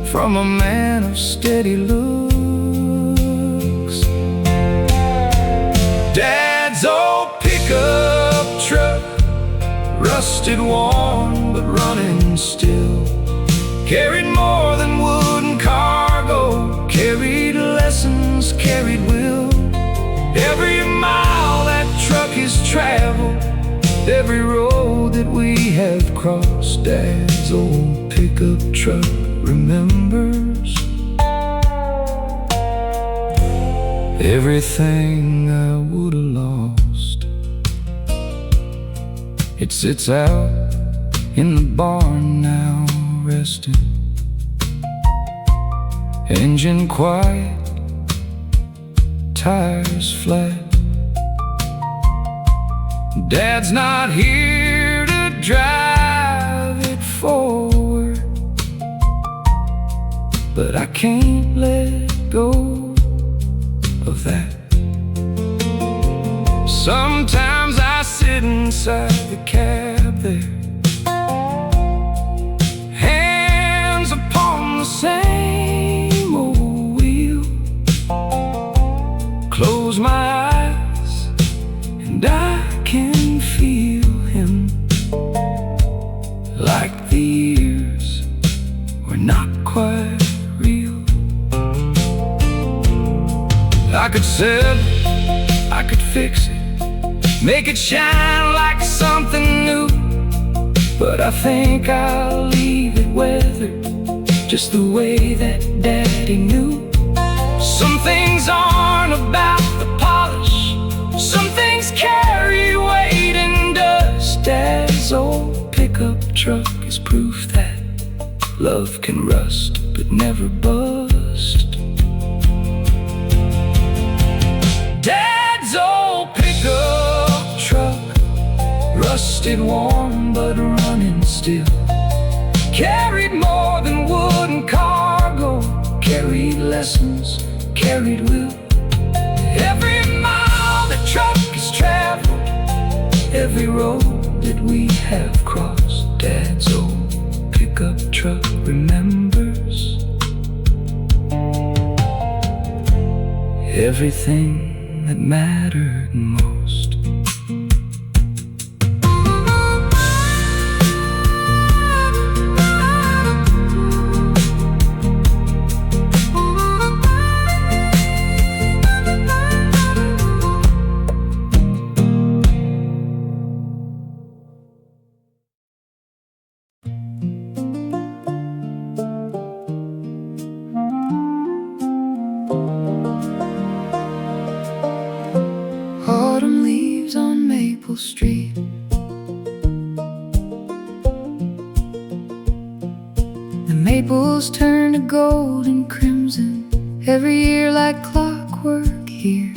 from a man of steady looks. Dad's old pickup truck, rusted, worn, but running still, carried more than wood and cargo, carried lessons, carried will. Every mile that truck has traveled, every road that we have crossed, Dad's old pickup truck remembers. Everything I would have lost, it sits out in the barn now, resting. Engine quiet, tires flat. Dad's not here to drive it forward, but I can't let go of that. Sometimes I sit inside the cab there, hands upon the same old wheel, close my eyes and I can feel him, like the years were not quite real. I could sell it, I could fix it, make it shine like something new, but I think I'll leave it weathered, just the way that Daddy knew. Some things aren't about the polish, some things carry weight and dust. Dad's old pickup truck is proof that love can rust but never bust. Dad's old pickup truck, rusted, worn, but running still, carried more than wood and cargo, carried lessons, carried will. Every mile the truck has traveled, every road that we have crossed, Dad's old pickup truck remembers. Everything that mattered most. Autumn leaves on Maple Street, the maples turn to gold and crimson every year like clockwork here.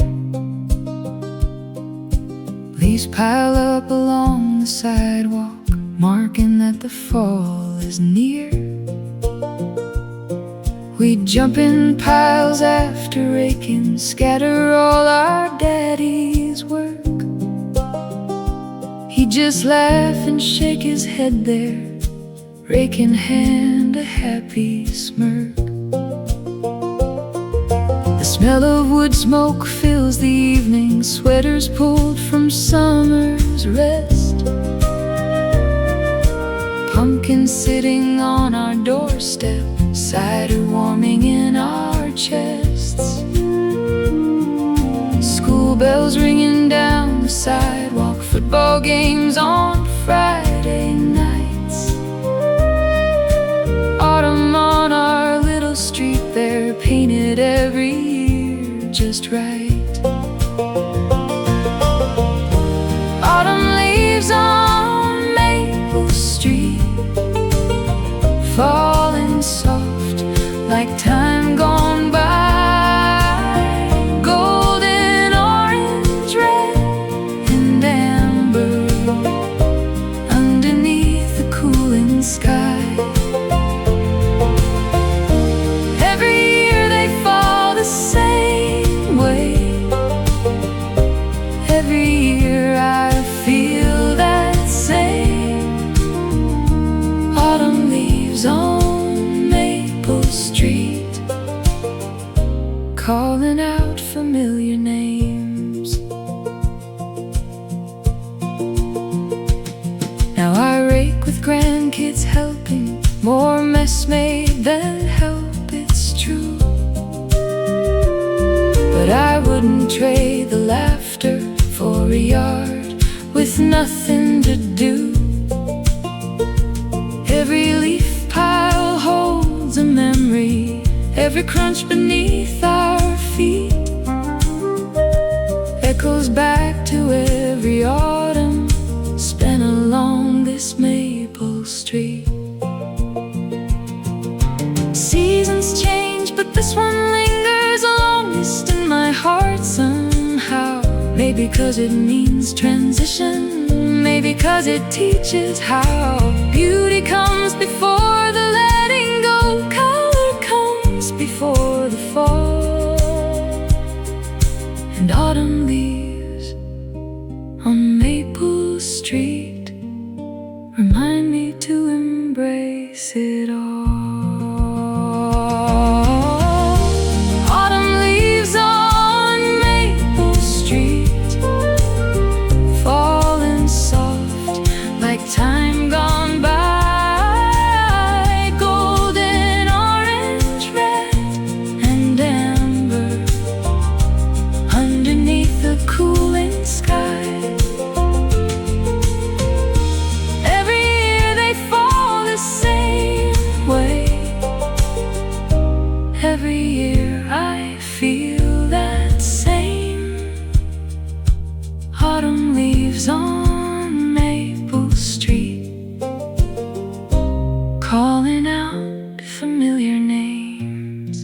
Leaves pile up along the sidewalk, marking that the fall is near. We jump in piles after raking, scatter all our daddy's work. He'd just laugh and shake his head there, rake in hand, a happy smirk. The smell of wood smoke fills the evening, sweaters pulled from summer's rest. Pumpkin sitting on our doorstep, cider warming in our chests. School bells ringing down the sidewalk, football games on Friday nights. Autumn on our little street there, painted every year just right. Autumn leaves on Maple Street, falling soft like time gone by. Golden orange calling out familiar names. Now I rake with grandkids helping, more mess made than help, it's true. But I wouldn't trade the laughter for a yard with nothing to do. Every leaf pile holds a memory, every crunch beneath our feet echoes back to every autumn spent along this maple street. Seasons change, but this one lingers longest in my heart somehow. Maybe 'cause it means transition, maybe 'cause it teaches how beauty comes before the letting go, color comes before the fall, and autumn leaves on Maple Street remind me to embrace it all. Autumn leaves on Maple Street, falling soft like time gone by, golden, orange, red, and amber underneath the cooling sky. Every year they fall the same way. Every year I feel that same. Autumn leaves on Maple Street, calling out familiar names.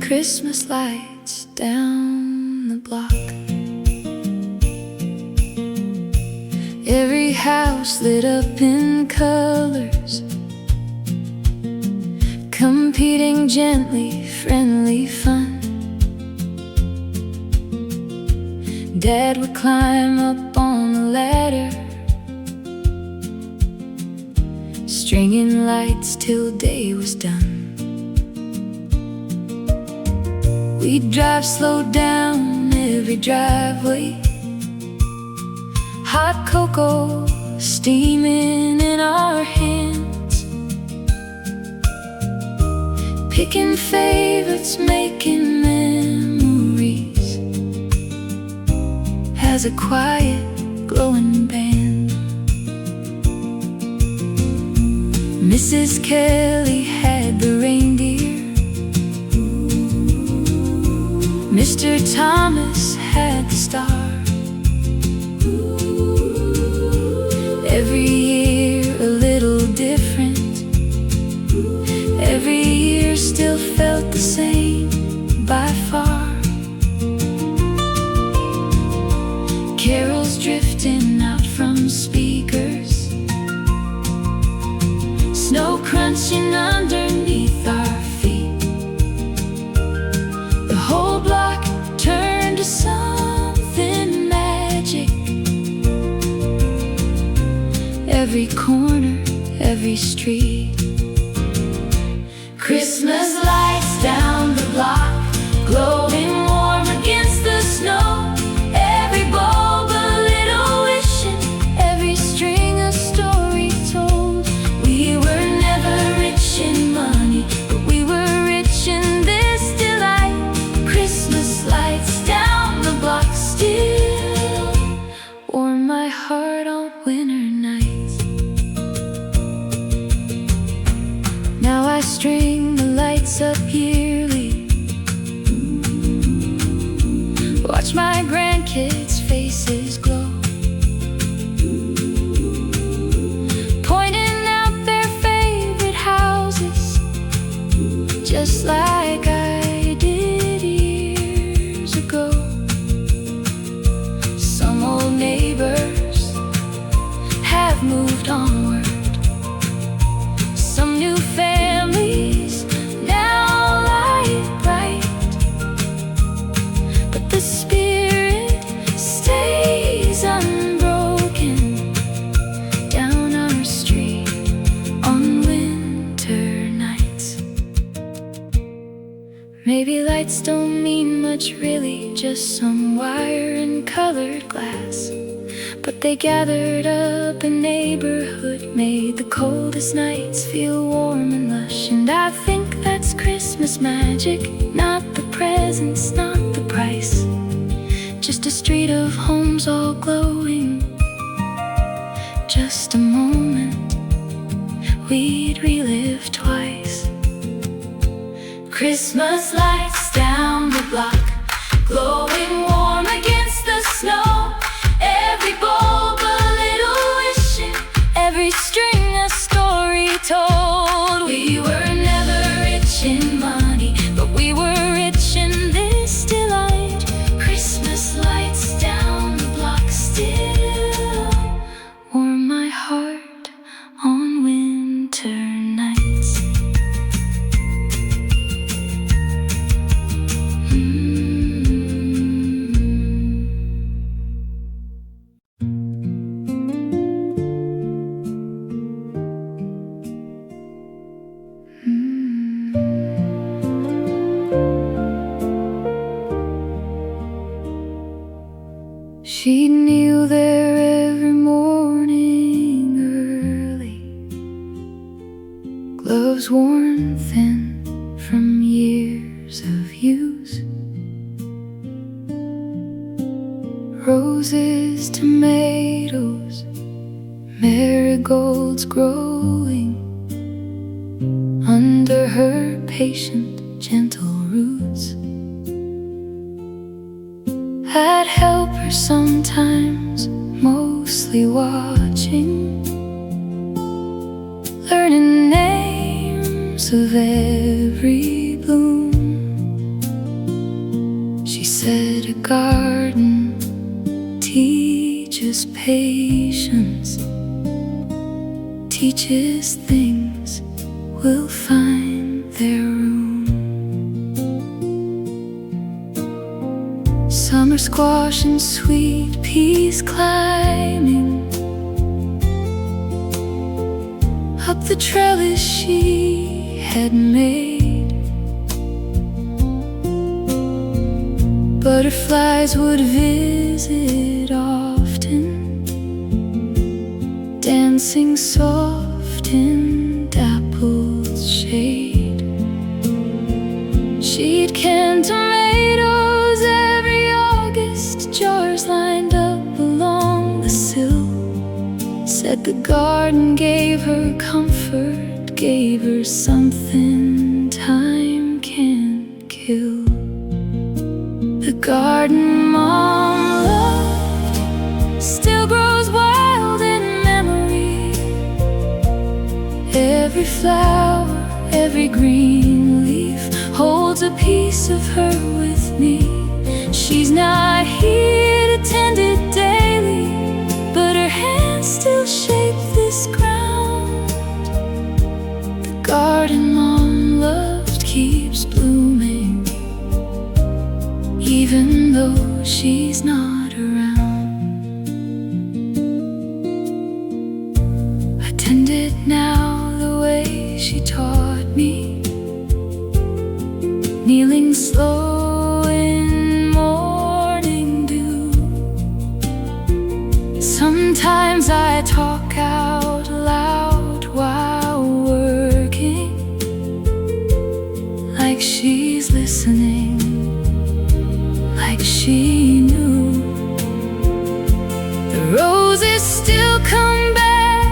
Christmas lights down the block, every house lit up in colors, competing gently, friendly fun. Dad would climb up on the ladder, stringing lights till day was done. We'd drive slow down every driveway, hot cocoa steaming in our hands, picking favorites, making memories as a quiet, glowing band. Mrs. Kelly had the reindeer, Mr. Thomas had the star. Every year a little different, every year still felt the same by far. Carols drifting out from speakers, snow crunching underneath our feet. The whole block turned to something magic. Every corner, every street, Christmas lights down the block, glowing warm against the snow. Every bulb a little wishing, every string a story told. We were never rich in money, but we were rich in this delight. Christmas lights down the block still warm my heart on winter nights. Now I string the lights up yearly, watch my grandkids' faces glow, pointing out their favorite houses, just like I did years ago. Some old neighbors have moved onward, some new families now light bright. Maybe lights don't mean much really, just some wire and colored glass. But they gathered up a neighborhood, made the coldest nights feel warm and lush. And I think that's Christmas magic, not the presents, not the price, just a street of homes all glowing, just a moment we'd relive twice. Christmas lights down the block, glowing warm against the snow. Every bulb a little wishing, every string a story told. We were never rich in money, but we were rich in this delight. Christmas lights down the block still warm my heart on winter nights. She'd kneel there every morning early, gloves worn thin from years of use, roses, tomatoes, marigolds growing under her patient, gentle roots. I'd help her sometimes, mostly watching, learning names of every bloom. She said a garden teaches patience, teaches things will find their room. Summer squash and sweet peas climbing up the trellis she had made. Butterflies would visit often, dancing soft in dappled shade. She'd can tomatoes every August, jars lined up along the sill. Said the garden gave her comfort, gave her something time can't kill. The garden Mom loved still grows wild in memory. Every flower, every green leaf holds a piece of her with me. She's not here to tend it daily, but her hands still shape this ground. The garden Mom loved keeps blooming, even though she's not around. I tend it now the way she taught me, kneeling slow in morning dew. Sometimes I talk out loud while working, like she's listening, like she knew. The roses still come back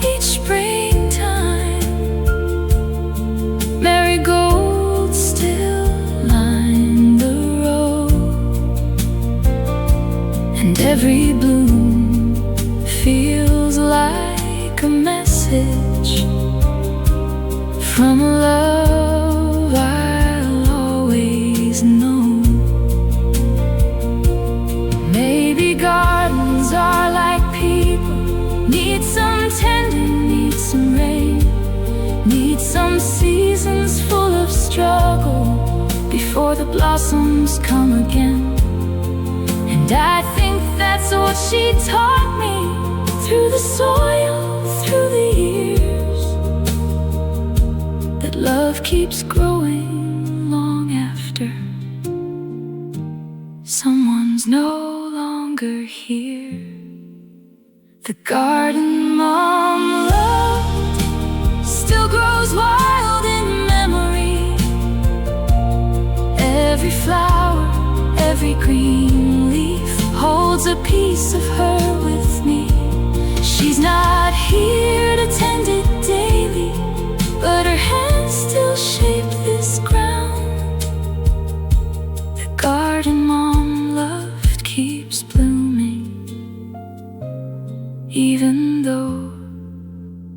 each springtime, marigolds still line the road, and every bloom feels like a message from a love I'll always know. Maybe gardens are like people, need some tending, need some rain, need some seasons full of struggle before the blossoms come again. And I think that's what she taught me, through the soil, through the years, that love keeps growing Mom's no longer here. The garden Mom loved still grows wild in memory. Every flower, every green leaf holds a piece of her with me. She's not here to tend it daily, but her hands still shape this ground. The garden Mom loved keeps blooming, even though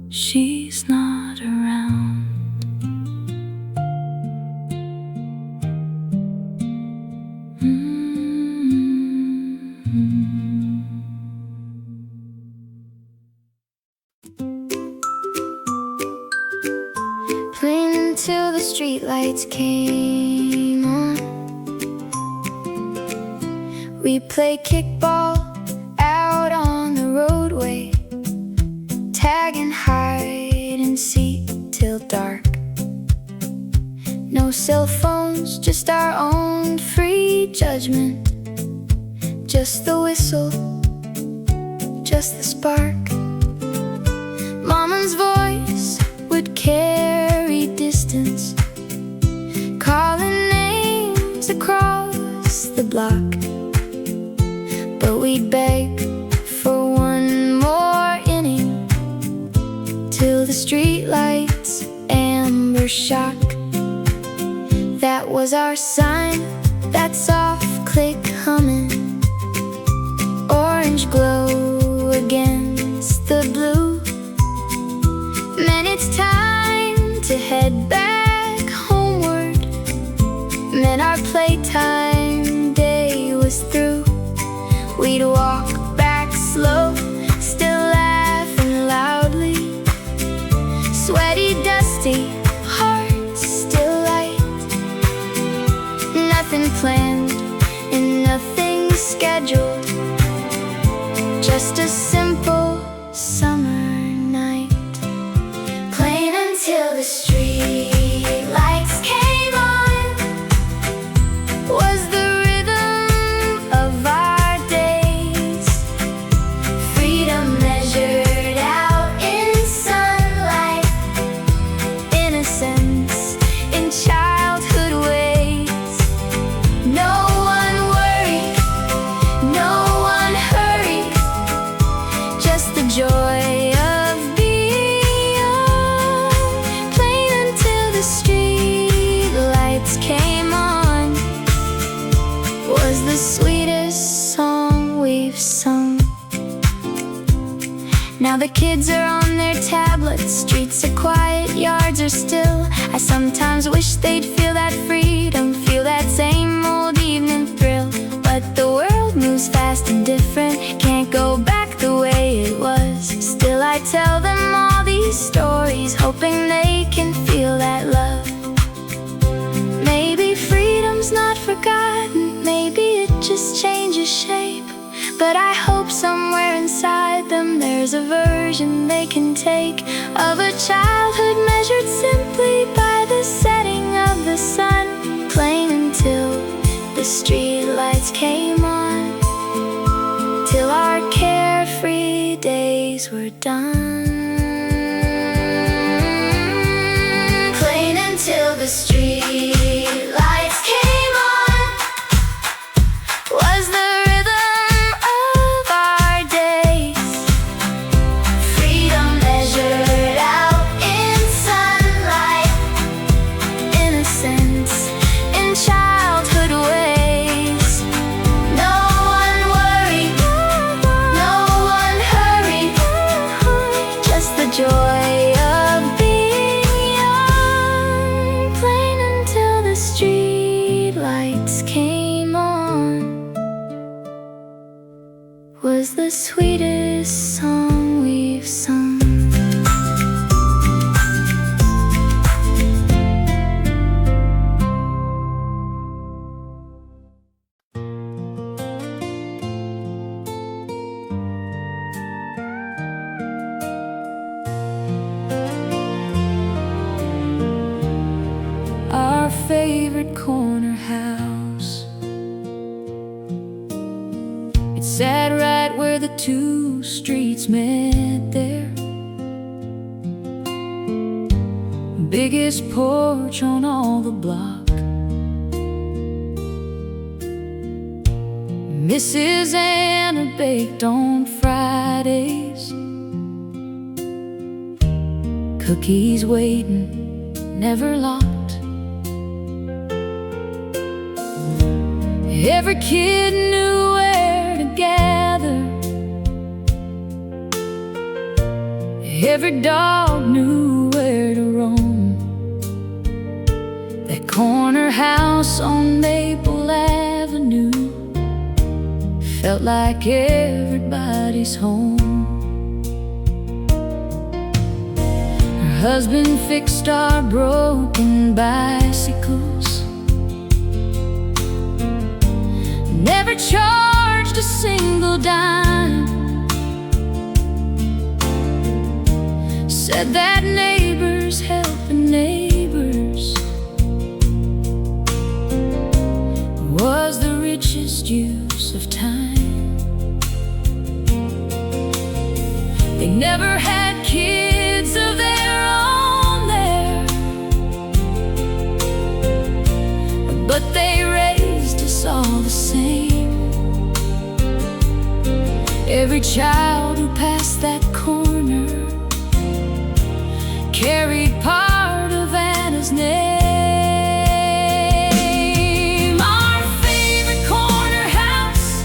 she's not around. Playing until the streetlights came on. We play kickball out on the roadway, tag and hide and seek till dark. No cell phones, just our own free judgment. Just the whistle, just the spark. Mama's voice would carry distance, calling names across the block. But we'd beg for one more inning, till the streetlights amber shock. That was our sign, that soft click humming, orange glow against the blue. Meant it's time to head back homeward, meant our playtime day was through. We'd walk back slow, still laughing loudly, sweaty, dusty, hearts still light. Nothing planned and nothing scheduled, just a simple summer night. Playing until the street lights came on was the rhythm of our days. Freedom measured out in sunlight, innocence in childhood ways. No one worried, no one hurried, just the joy of being young. Playing until the street lights came on was the sweetest song we've sung. Now the kids are on their tablets, streets are quiet, yards are still. I sometimes wish they'd feel that freedom, feel that same old evening thrill. But the world moves fast and different, can't go back the way it was. Still I tell them all these stories, hoping they can feel that love. Maybe freedom's not forgotten, maybe it just changes shape. But I hope somewhere inside them there's a version they can take of a childhood measured simply by the setting of the sun. Playing until the street lights came on, till our carefree days were done. Playing until the street lights came on was the rhythm of our days. Freedom measured out in sunlight, innocence in childhood ways. No one worried, no one hurried, just the joy of being young. Playing until the street lights came on was the sweetest song we've sung. Our favorite corner house the two streets met there. Biggest porch on all the block. Mrs. Anna baked on Fridays, cookies waiting, never locked. Every kid knew where to gather. Every dog knew where to roam. That corner house on Maple Avenue felt like everybody's home. Her husband fixed our broken bicycles, never charged a single dime. Said that neighbors helping neighbors was the richest use of time. They never had kids of their own there, but they raised us all the same. Every child who passed that corner carried part of Anna's name. Our favorite corner house,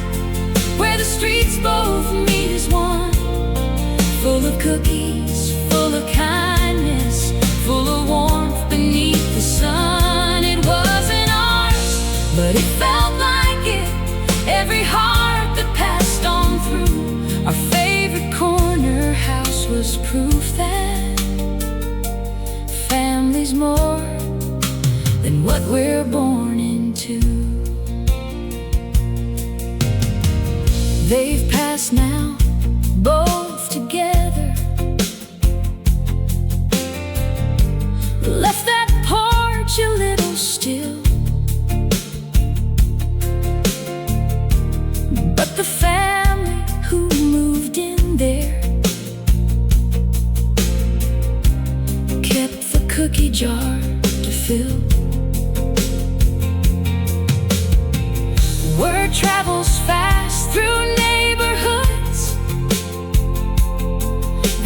where the streets both meet as one. Full of cookies, full of kindness, full of warmth beneath the sun. It wasn't ours, but it felt like it. Every heart that passed on through our favorite corner house was proof that family's more than what we're born into. They've passed now, both together, left that porch a little still. But the family who moved in there kept the cookie jar to fill. Word travels fast through neighborhoods,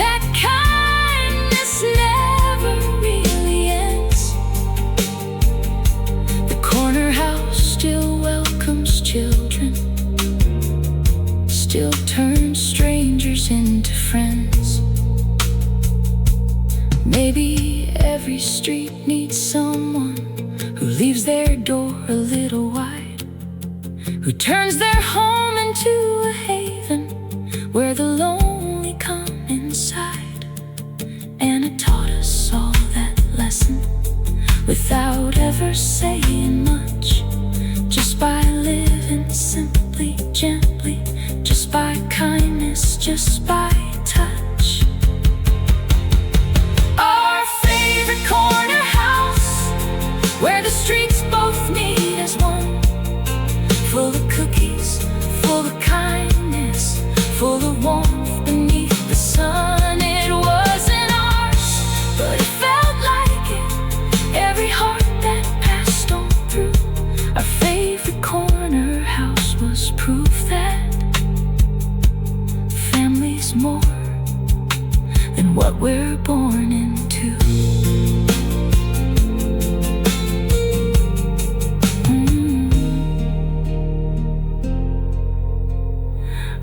that kindness never really ends. The corner house still welcomes children, still turns strangers into friends. Maybe every street needs someone who leaves their door a little wide, who turns their home into a haven where the lonely come inside. Anna taught us all that lesson without ever saying much, just by living simply, gently, just by kindness, just by touch. Our favorite corner house, where the streets both meet as one. Full of cookies, full of kindness, full of warmth beneath the sun. It wasn't ours, but it felt like it. Every heart that passed on through our favorite corner house was proof that family's more than what we're born into.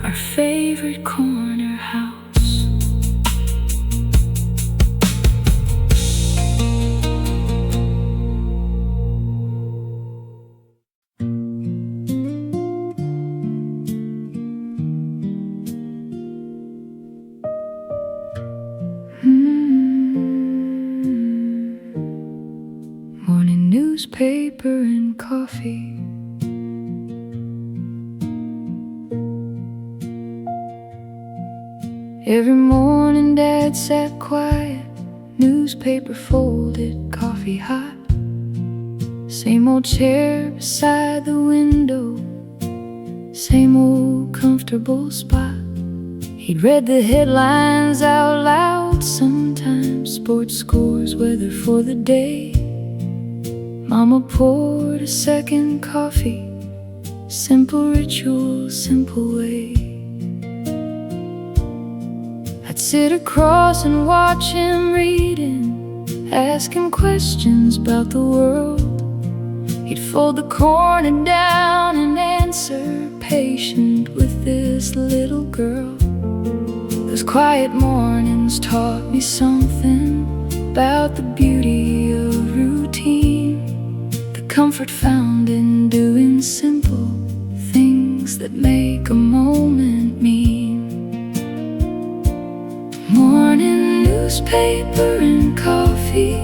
Our favorite corner house. Morning newspaper and coffee. Every morning Dad sat quiet, newspaper folded, coffee hot. Same old chair beside the window, same old comfortable spot. He'd read the headlines out loud sometimes, sports scores, weather for the day. Mama poured a second coffee, simple ritual, simple way. I'd sit across and watch him reading, ask him questions about the world. He'd fold the corner down and answer, patient with this little girl. Those quiet mornings taught me something about the beauty of routine, the comfort found in doing simple things that make a moment mean. Morning newspaper and coffee,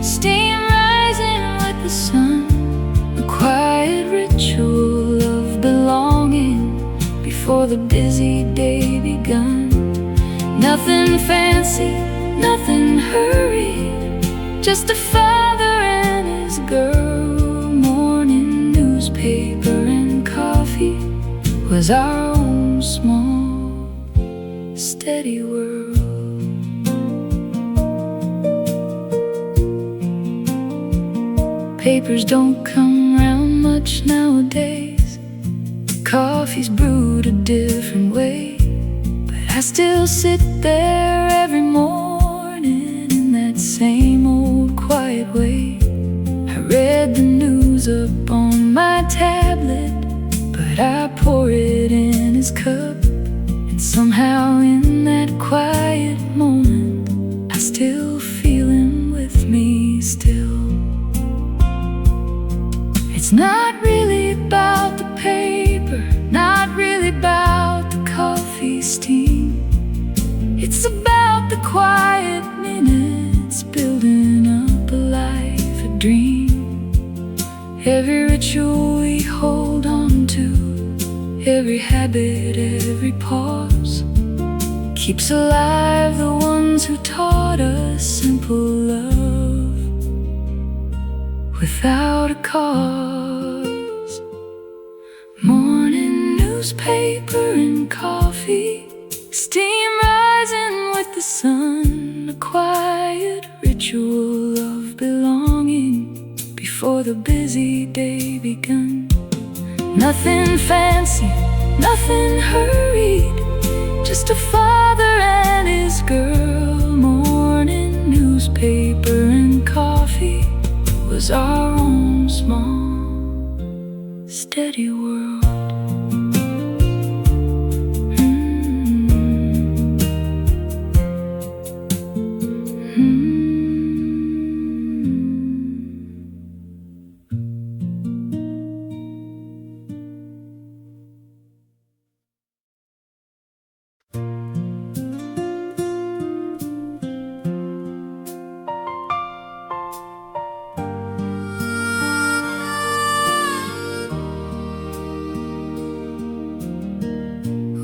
steam rising with the sun, the quiet ritual of belonging before the busy day begun. Nothing fancy, nothing hurried, just a father and his girl. Morning newspaper and coffee was our own small, steady world. Papers don't come around much nowadays. Coffee's brewed a different way, but I still sit there every morning in that same old quiet way. I read the news up on my tablet, but I pour it in his cup. And somehow in that quiet moment, I still feel him with me still. It's not really about the paper, not really about the coffee steam. It's about the quiet minutes building up a life, a dream. Every ritual we hold on to, every habit, every pause, keeps alive the ones who taught us simple love without a cause. Morning newspaper and coffee, steam rising with the sun, a quiet ritual of belonging before the busy day begun. Nothing fancy, nothing hurried, just a father and his girl. Morning newspaper and coffee was our own small, steady world.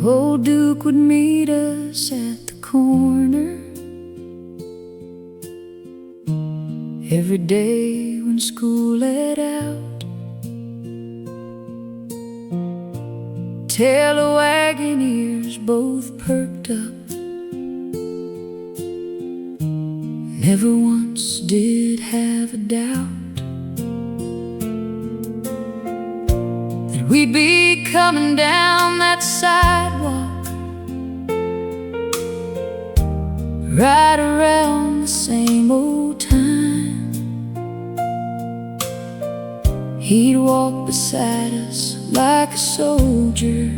Old Duke would meet us at the corner every day when school let out. Tail of wagon ears both perked up. Never once did have a doubt that we'd be coming down that sidewalk right around the same old time. He'd walk beside us like a soldier,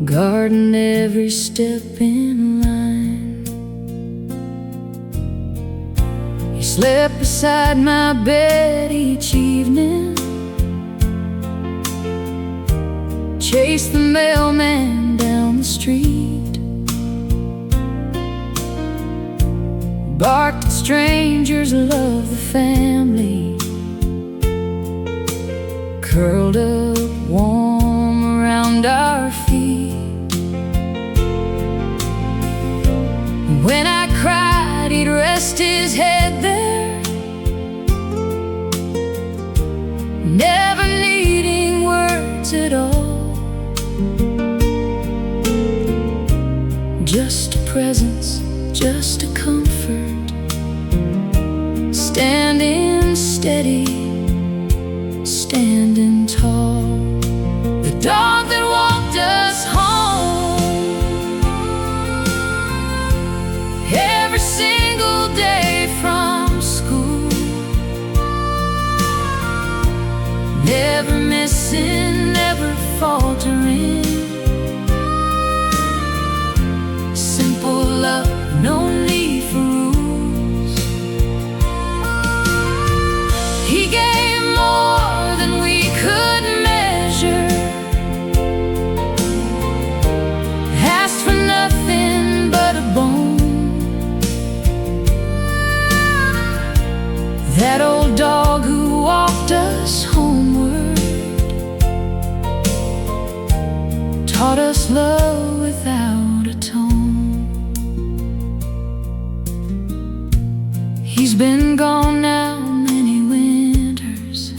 guarding every step in line. He slept beside my bed each evening, chased the mailman down the street, barked at strangers, loved the family, curled up warm around our feet. When I cried, he'd rest his head there, never needing words at all. presence just a comfort, standing steady, standing tall. The dog that walked us home every single day from school, never missing, never faltering. Simple love, no need for rules. He gave more than we could measure, asked for nothing but a bone. That old dog who walked us homeward taught us love without a tone. He's been gone now many winters,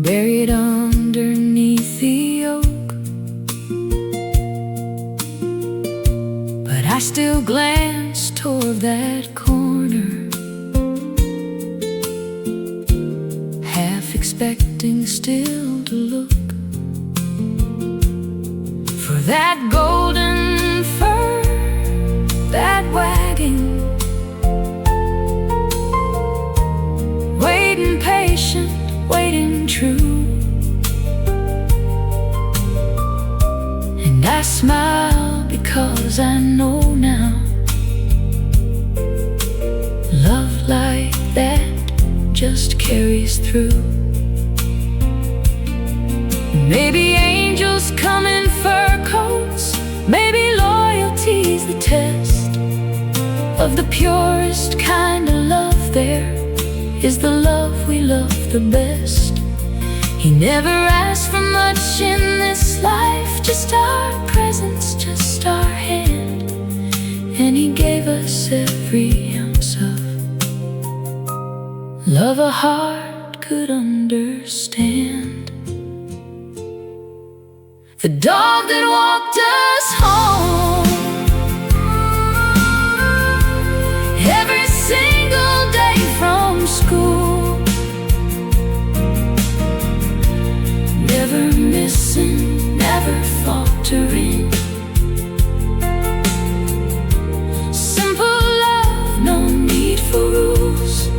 buried underneath the oak, but I still glance toward that corner, half expecting still to look for that golden fur, that wagging, waiting patient, waiting true. And I smile because I know now, love like that just carries through. Maybe angels come in fur coats, maybe loyalty's the test of the purest kind of love. There is the love we love the best. He never asked for much in this life, just our presence, just our hand, and he gave us every ounce of love a heart could understand. The dog that walked us home every single day from school, never missing, never faltering. Simple love, no need for rules.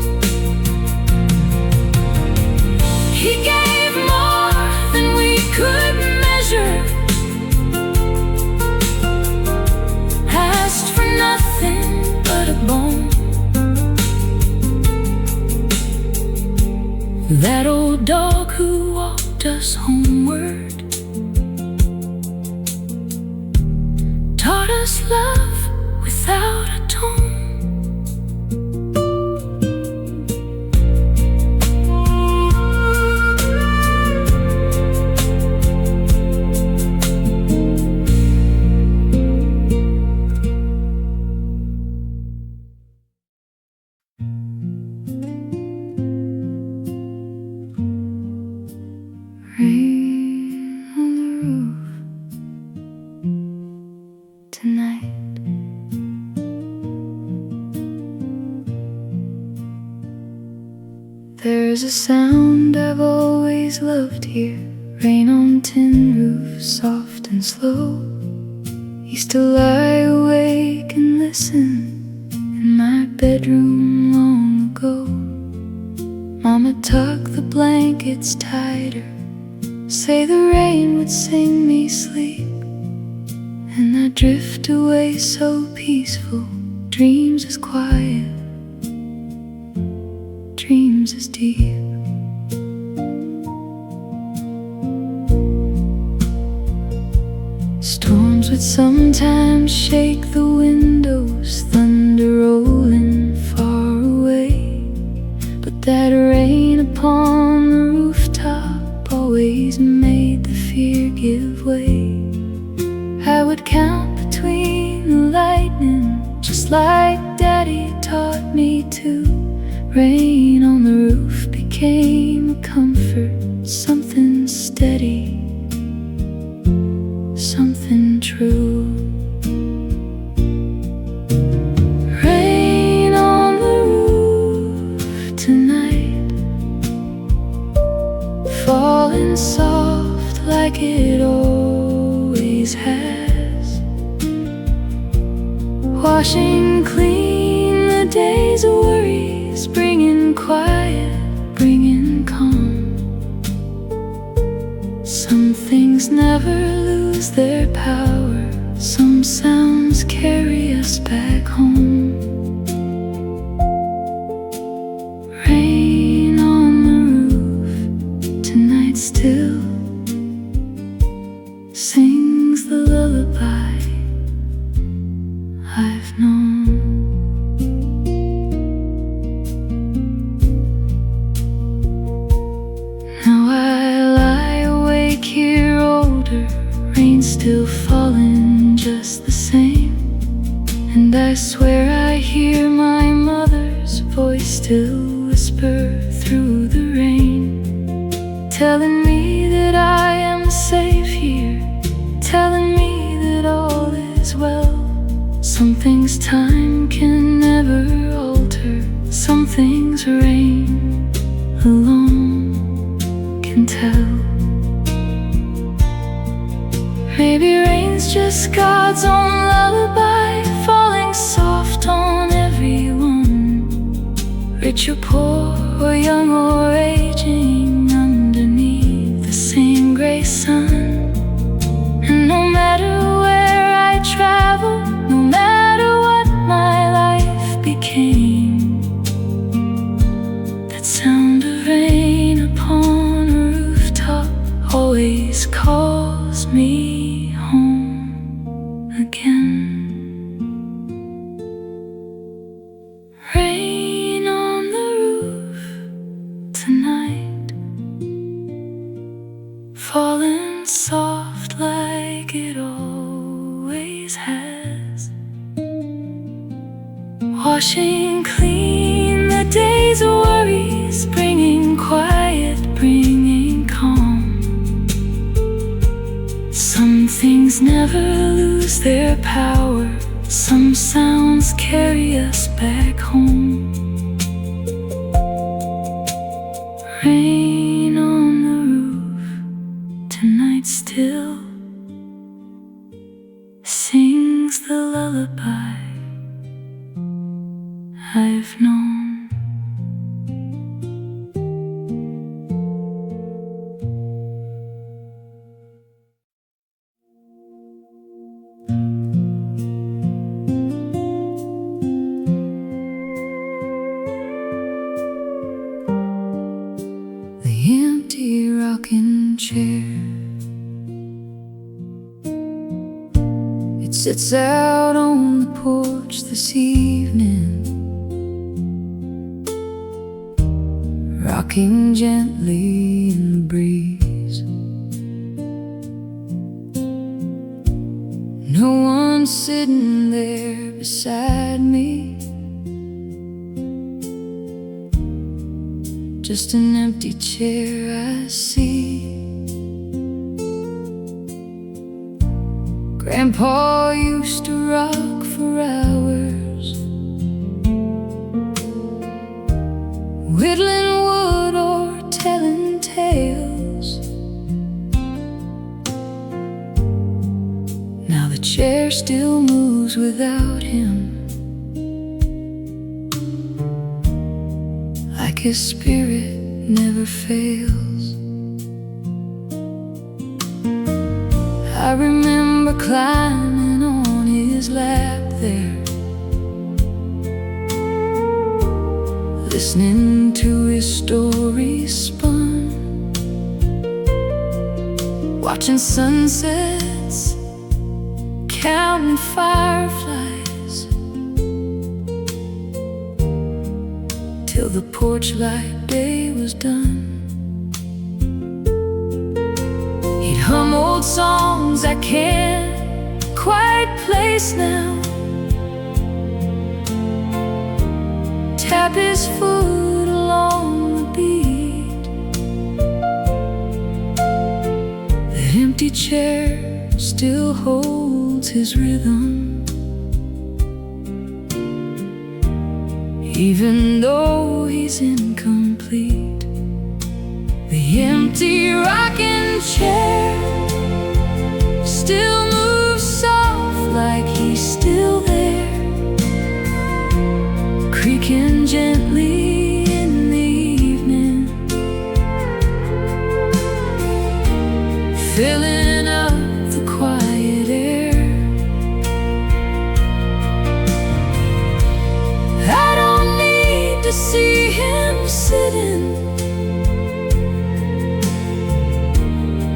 He gave more than we could measure, asked for nothing but a bone. That old dog who walked us homeward taught us love without a tone. Rain on the roof tonight. There's a sound I've always loved here, rain on tin roofs, soft and slow. Used to lie awake and listen in my bedroom long ago. Mama tucked the blankets tighter, say the rain would sing me sleep, and I'd drift away so peaceful, dreams as quiet, dreams as deep. Storms would sometimes shake the windows, thunder rolling far away, but that rain upon the rooftop always made the fear give way. I would count between the lightning, just like Daddy taught me to. Rain on the roof became a comfort, something steady, something true. hear my mother's voice still whisper through the rain, telling me that I am safe here, telling me that all is well. Some things time can never alter, some things rain alone can tell. Maybe rain's just God's own lullaby, falling soft on everyone, rich or poor, or young or aging, underneath the same gray sun. And no matter where I travel, no matter what my life became, that sound of rain upon a rooftop always calls me home again. Rain on the roof tonight, falling soft like it always has, washing clean the day's worries, bringing quiet, bringing calm. Some things never lose their power, some sounds carry us back home. Rain on the roof tonight still sings the lullaby I've known. The empty rocking chair, it sits out on the porch this evening, rocking gently in the breeze. No one sitting there beside me, just an empty chair I see. Grandpa used to rock for hours, whittling wood or telling tales. Now the chair still moves without him, like his spirit never fails. I remember climbing on his lap there, listening to his stories spun, watching sunsets, counting fireflies, till the porch light day was done. He'd hum old songs I can't quite place now, tap his foot along the beat. That empty chair still holds his rhythm, even though he's incomplete. The empty rocking chair still moves soft like he's still there, creaking gently in the evening, filling up the quiet air. I don't need to see him sitting,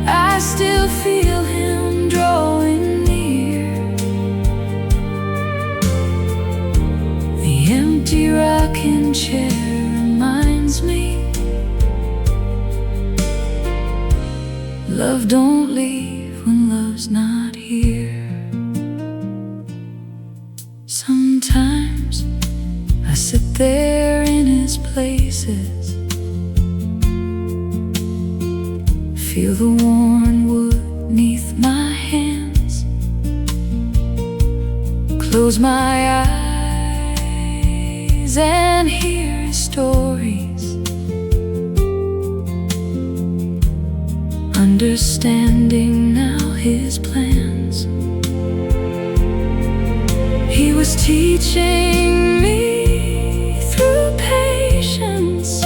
I still feel him drawing near. The empty rocking chair reminds me, love don't leave when love's not here. Sometimes sit there in his places, feel the worn wood neath my hands, close my eyes and hear his stories, understanding now his plans. He was teaching me through patience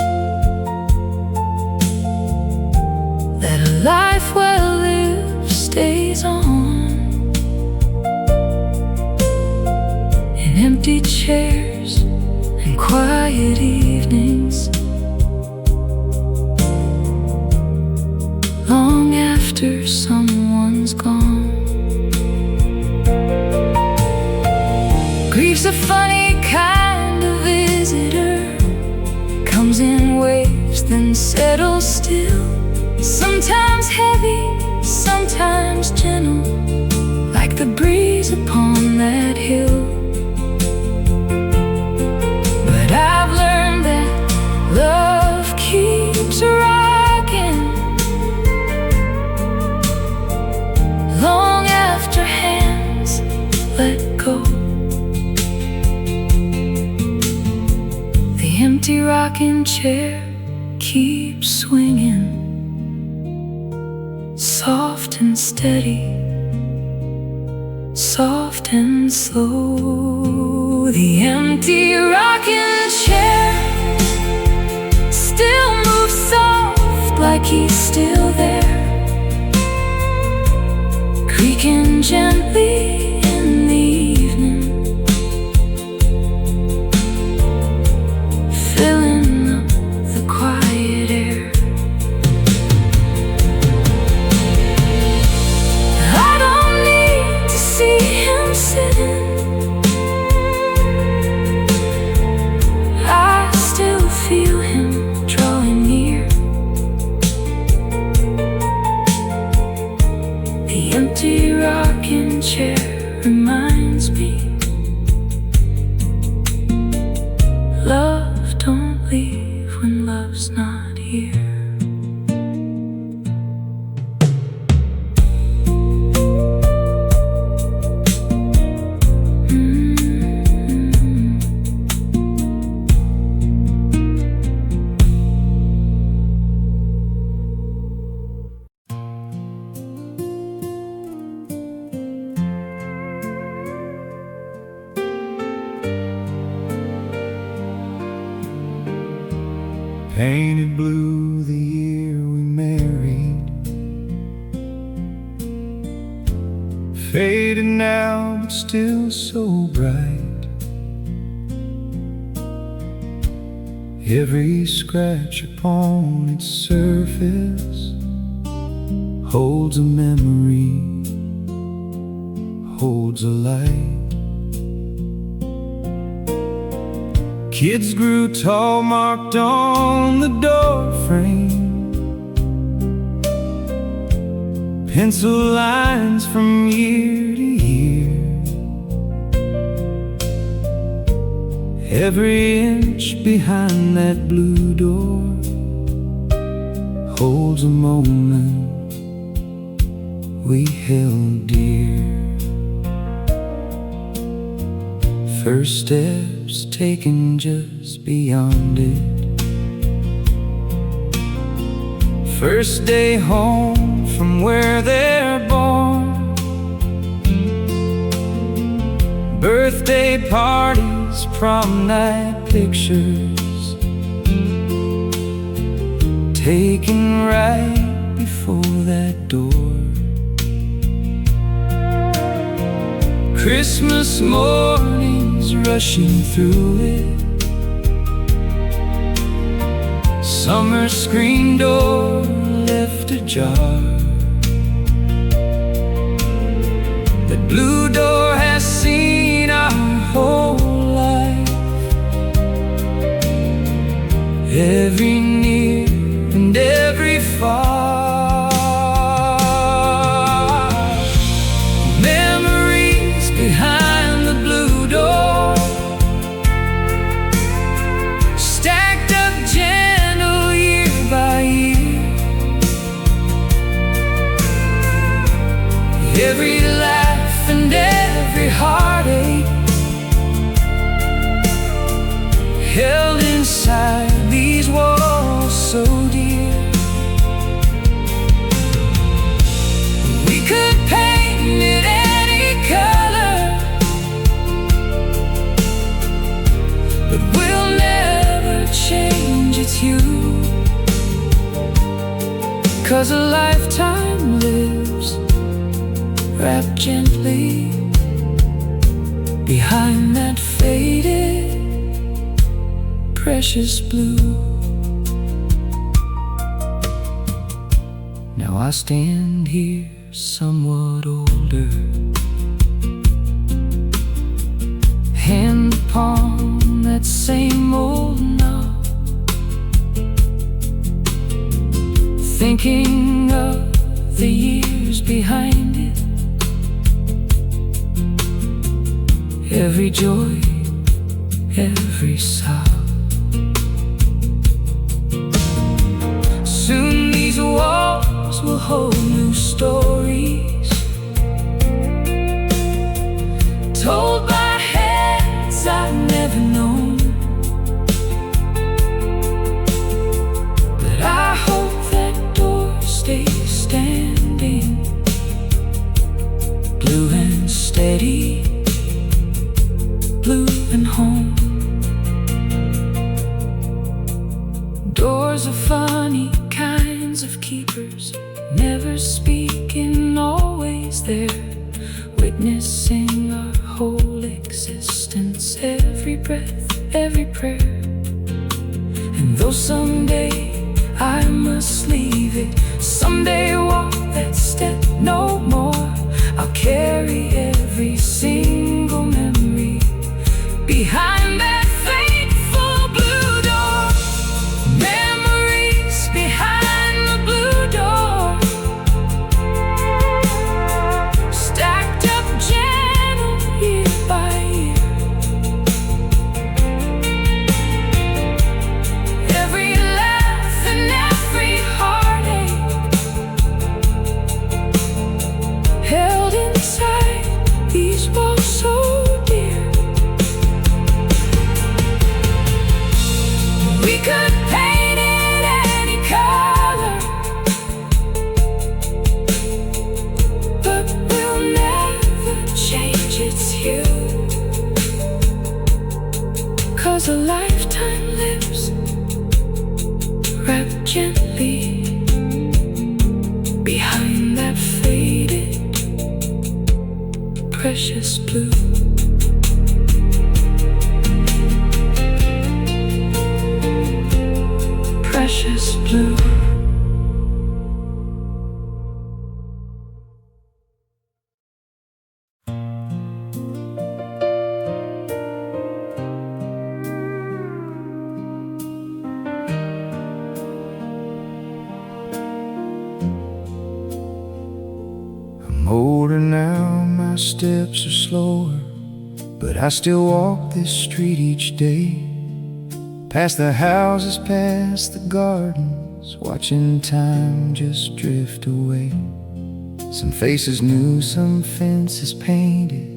that a life well lived stays on. In empty chairs and quiet evenings, long after someone's gone. Grief's a funny kind of visitor, comes in waves then settles still, sometimes heavy, sometimes gentle, like the breeze upon that hill. But I've learned that love keeps rocking long after hands let go. The empty rocking chair keeps swinging, soft and steady, soft and slow. The empty rocking chair still moves soft, like he's still there, creaking gently in the evening, filling up the quiet air. I don't need to see him sitting, I still feel him drawing near. The empty rocking chair reminds me, love don't leave when love's not here. Painted blue the year we married, faded now but still so bright. Every scratch upon its surface holds a memory, holds a light. Kids grew tall, marked on the door frame, pencil lines from year to year. Every inch behind that blue door holds a moment we held dear. First steps taken just beyond it, first day home from where they're born, birthday parties, prom night pictures taken right before that door. Christmas mornings rushing through it, summer screen door left ajar. The blue door has seen our whole life, every near and every far. Memories behind the blue door, held inside these walls so dear. We could paint it any color, but we'll never change its hue, 'cause a lifetime lives wrapped gently behind that faded precious blue. Now I stand here somewhat older, hand upon that same old knob, thinking of the years behind it, every joy, every sob. Soon these walls will hold new stories, told by hands I've never known. But I hope that door stays standing, blue and steady, blue and home. Doors are funny kinds of keepers, never speaking, always there, witnessing our whole existence, every breath, every prayer. And though someday I must leave it, someday walk that step no more, I'll carry every single memory behind that fateful blue door. Memories behind the blue door, stacked up gentle year by year. Every laugh and every heartache held inside these walls so dear. We could paint it any color, but we'll never change its hue, 'cause a lifetime lives wrapped gently behind that faded precious blue. Precious blue. I'm older now, my steps are slower, but I still walk this street each day. Past the houses, past the gardens, watching time just drift away. Some faces new, some fences painted,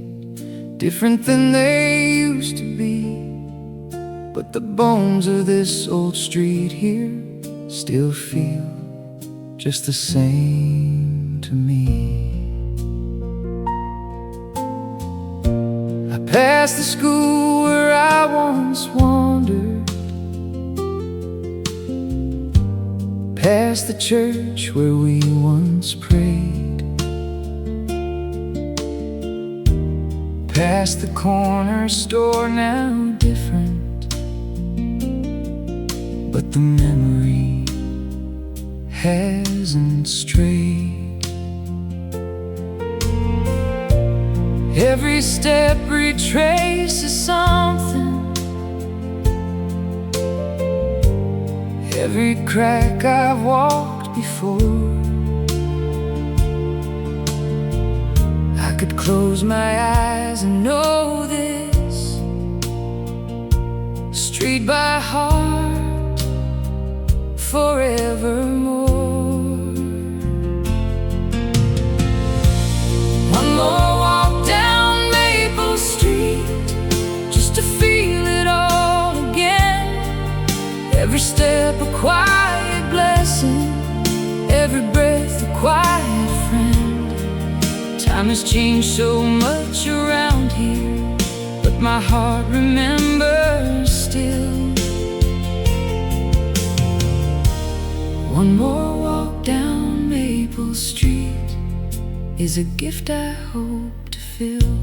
different than they used to be. But the bones of this old street here still feel just the same to me. I passed the school where I once wandered, past the church where we once prayed, past the corner store now different, but the memory hasn't strayed. Every step retraces something, every crack I've walked before. I could close my eyes and know this street by heart forevermore. One more walk down Maple Street just to feel it all again. quiet blessing, every breath a quiet friend. Time has changed so much around here, but my heart remembers still. One more walk down Maple Street is a gift I hope to fill.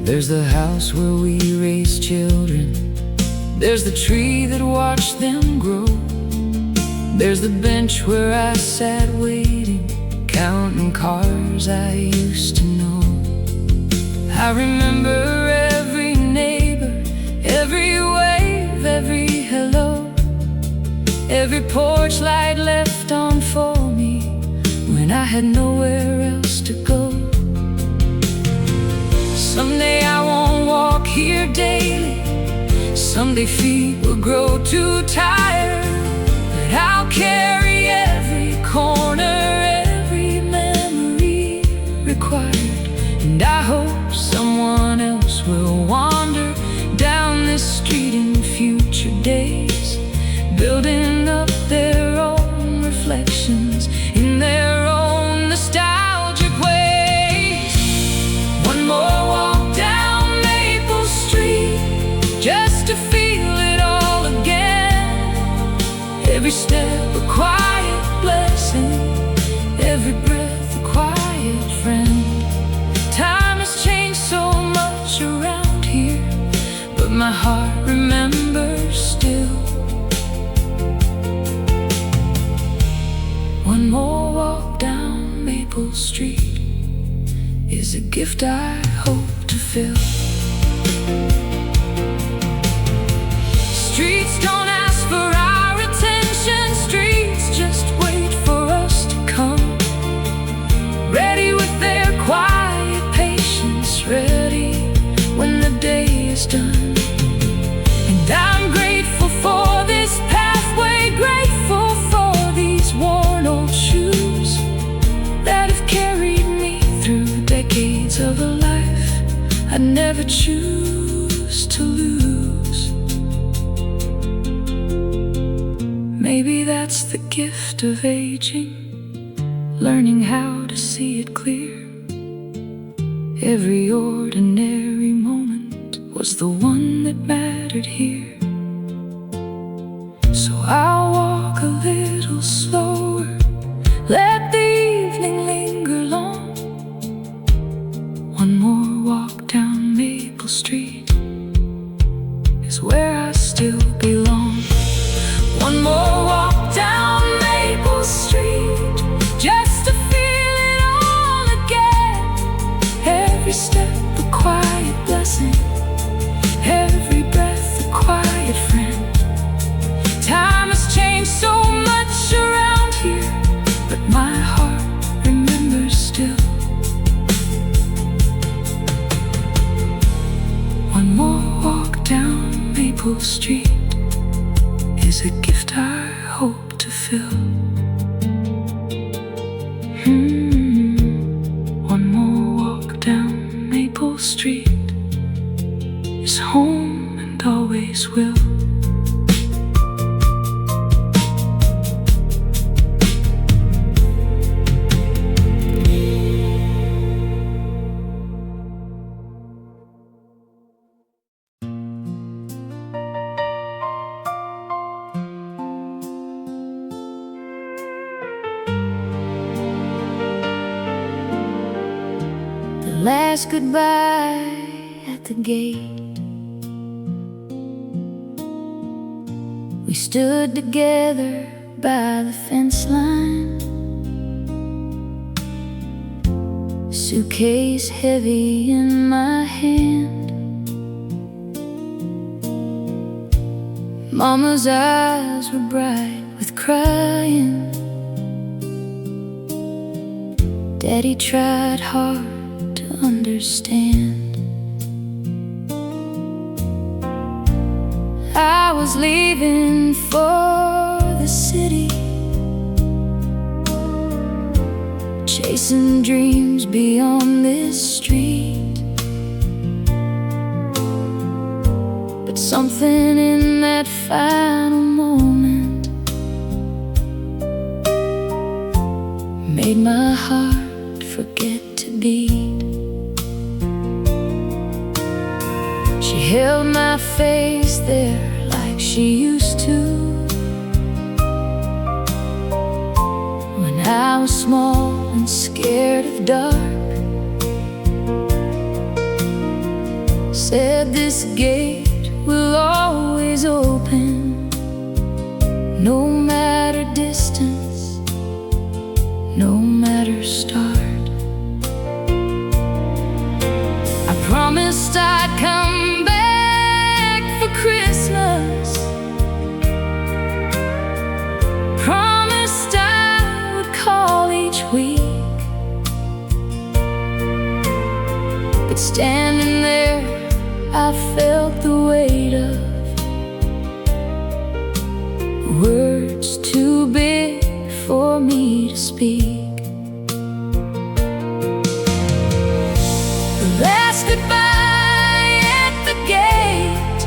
There's the house where we raised children, there's the tree that watched them grow, there's the bench where I sat waiting, counting cars I used to know. I remember every neighbor, every wave, every hello, every porch light left on for me when I had nowhere else to go. Someday I won't walk here daily, someday feet will grow too tired, but I'll carry every corner, every memory required. And I hope someone else will wander down this street in future days, building up their own reflections in their own nostalgic ways. One more walk down Maple Street just to feel it all again. Every step a quiet blessing, every breath a quiet friend. Time has changed so much around here, but my heart remembers still. One more walk down Maple Street is a gift I hope to fill. Streets don't ask for our attention, streets just wait for us to come, ready with their quiet patience, ready when the day is done. And I'm grateful for this pathway, grateful for these worn old shoes that have carried me through decades of a life I'd never choose to lose. Maybe that's the gift of aging, learning how to see it clear. Every ordinary moment was the one that mattered here. So I'll walk a little slower, let the evening linger long. One more walk down Maple Street is where I still belong. One more walk down Maple Street just to feel it all again. Every step a quiet blessing, every breath a quiet friend. Time has changed so much around here, but my heart remembers still. One more walk down Maple Street is a gift I hope to fill. One more walk down Maple Street is home and always will. Last goodbye at the gate, we stood together by the fence line, suitcase heavy in my hand. Mama's eyes were bright with crying, Daddy tried hard to understand. I was leaving for the city, chasing dreams beyond this street. But But something in that final moment made my heart forget to beat. She held my face there like she used to when I was small and scared of dark. Said this gate will always open, no matter distance, no matter start. I promised I'd come back for Christmas, promised I would call each week. But standing there, I felt the weight of words too big for me to speak. The last goodbye at the gate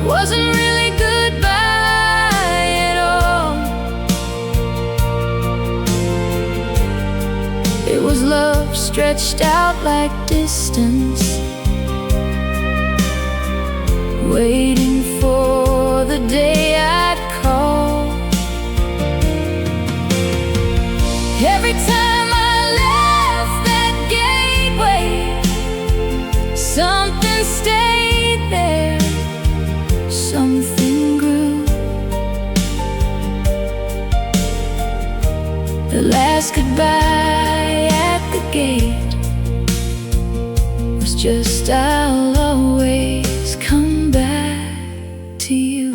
wasn't really goodbye at all. It was love stretched out like distance, waiting for the day I'd call. Every time I left that gateway, something stayed there, something grew. The last goodbye at the gate was just, I'll always come back to you.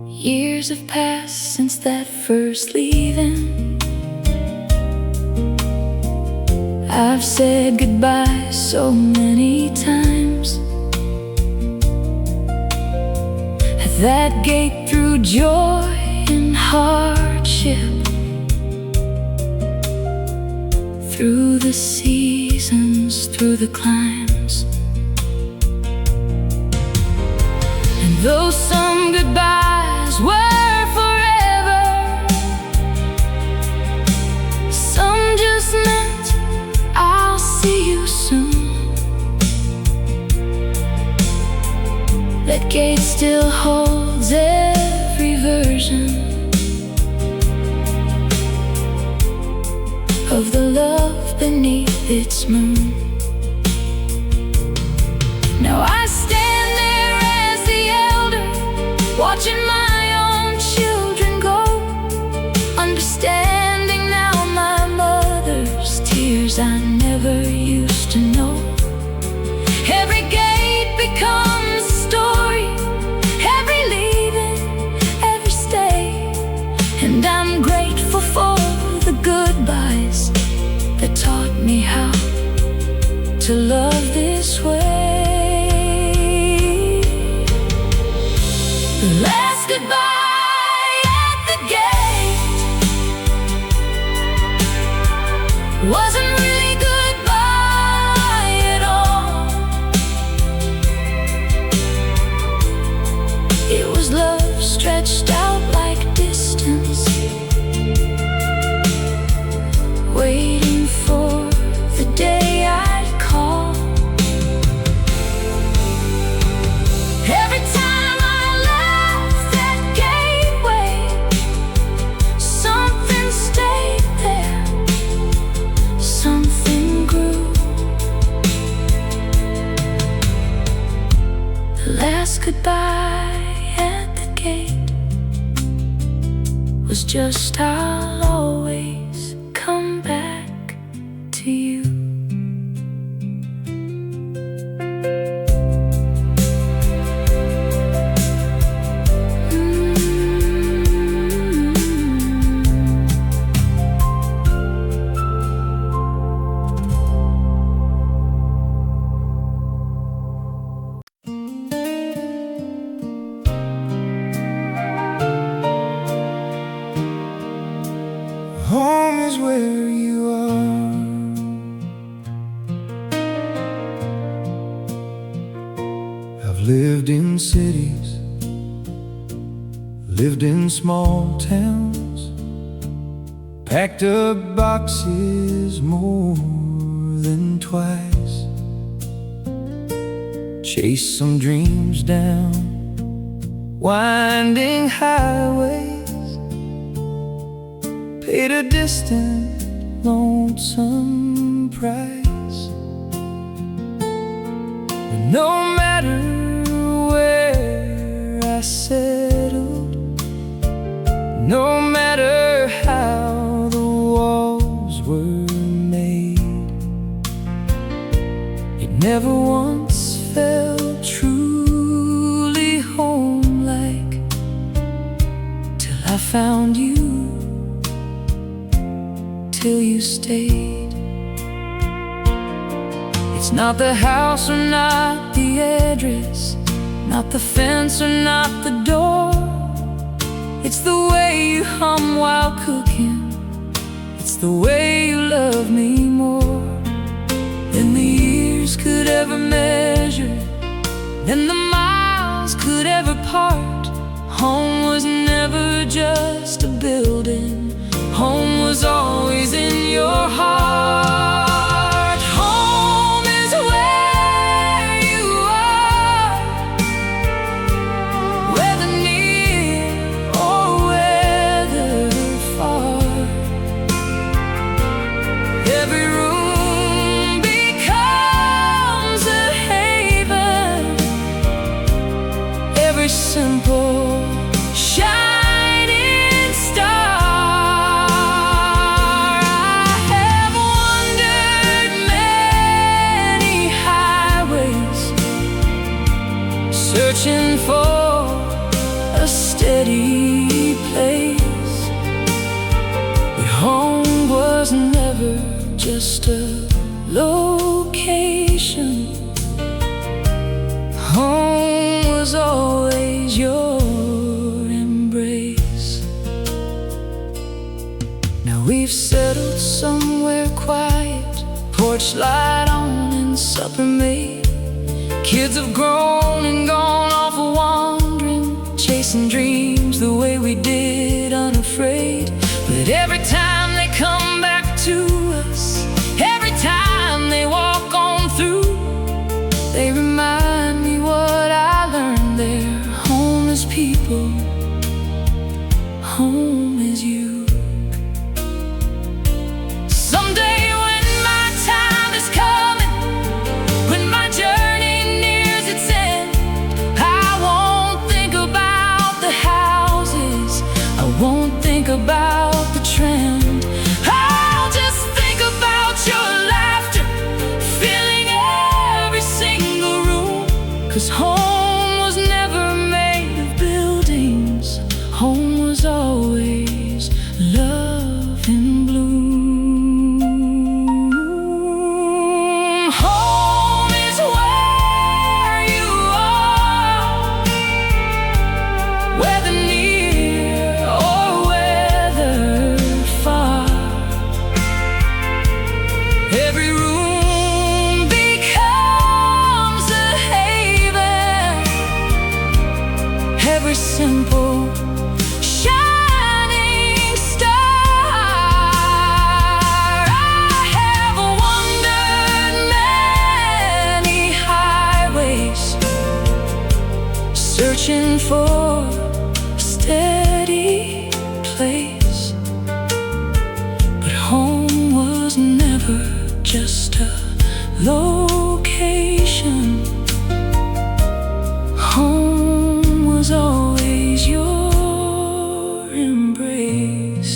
Years have passed since that first leaving. I've said goodbye so many times. At that gate, through joy and hardship, through the seasons, through the climbs. And though some goodbyes were forever, some just meant I'll see you soon. That gate still holds every version of the love beneath its moon. Now I stand there as the elder, watching my own children go, understanding now my mother's tears I never used to know. Every gate becomes a story, every leaving, every stay, and I'm grateful for the goodbyes that taught me how to love this way. The last goodbye at the gate wasn't really goodbye at all. It was love stretched out like distance, waiting for the day I'd call. Every time I left that gateway, something stayed there, something grew. The last goodbye at the gate was just, I'll always come back to you. lived in cities, lived in small towns, packed up boxes more than twice, chased some dreams down winding highways, paid a distant, lonesome price. But no matter where I settled, no matter how the walls were made, it never once felt truly home-like till I found you, till you stayed. It's not the house or not the address, not the fence or not the door. It's the way you hum while cooking, it's the way you love me more than the years could ever measure, than the miles could ever part. Home was never just a building, home was always in your heart. Home is where you are, whether near or whether far. Every room becomes a haven, every simple shining star. Searching for a steady place, but home was never just a location. Home was always your embrace. Now we've settled somewhere quiet, porch light on and supper made. Kids have grown and gone off wandering, chasing dreams the way we did, unafraid. But every time they come back to us, every time they walk on through, they remind me what I learned there. Home is people, home is you. Someday when my time is coming, when my journey won't think about the trend, I'll just think about your laughter, filling every single room. 'Cause home was never made of buildings, home was always love in bloom. Home is where you are, whether near or far. Every room becomes a haven, every simple shining star. I have wandered many highways, searching for a steady place. Home was never just a location, home was always your embrace.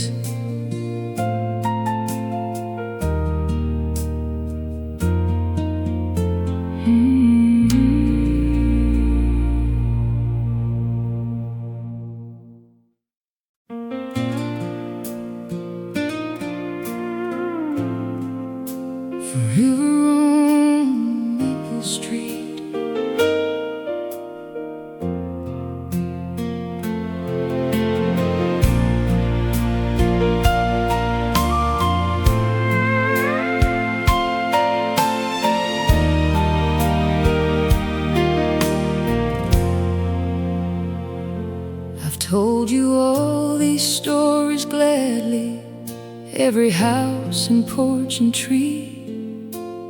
Forever on Maple Street, every house and porch and tree,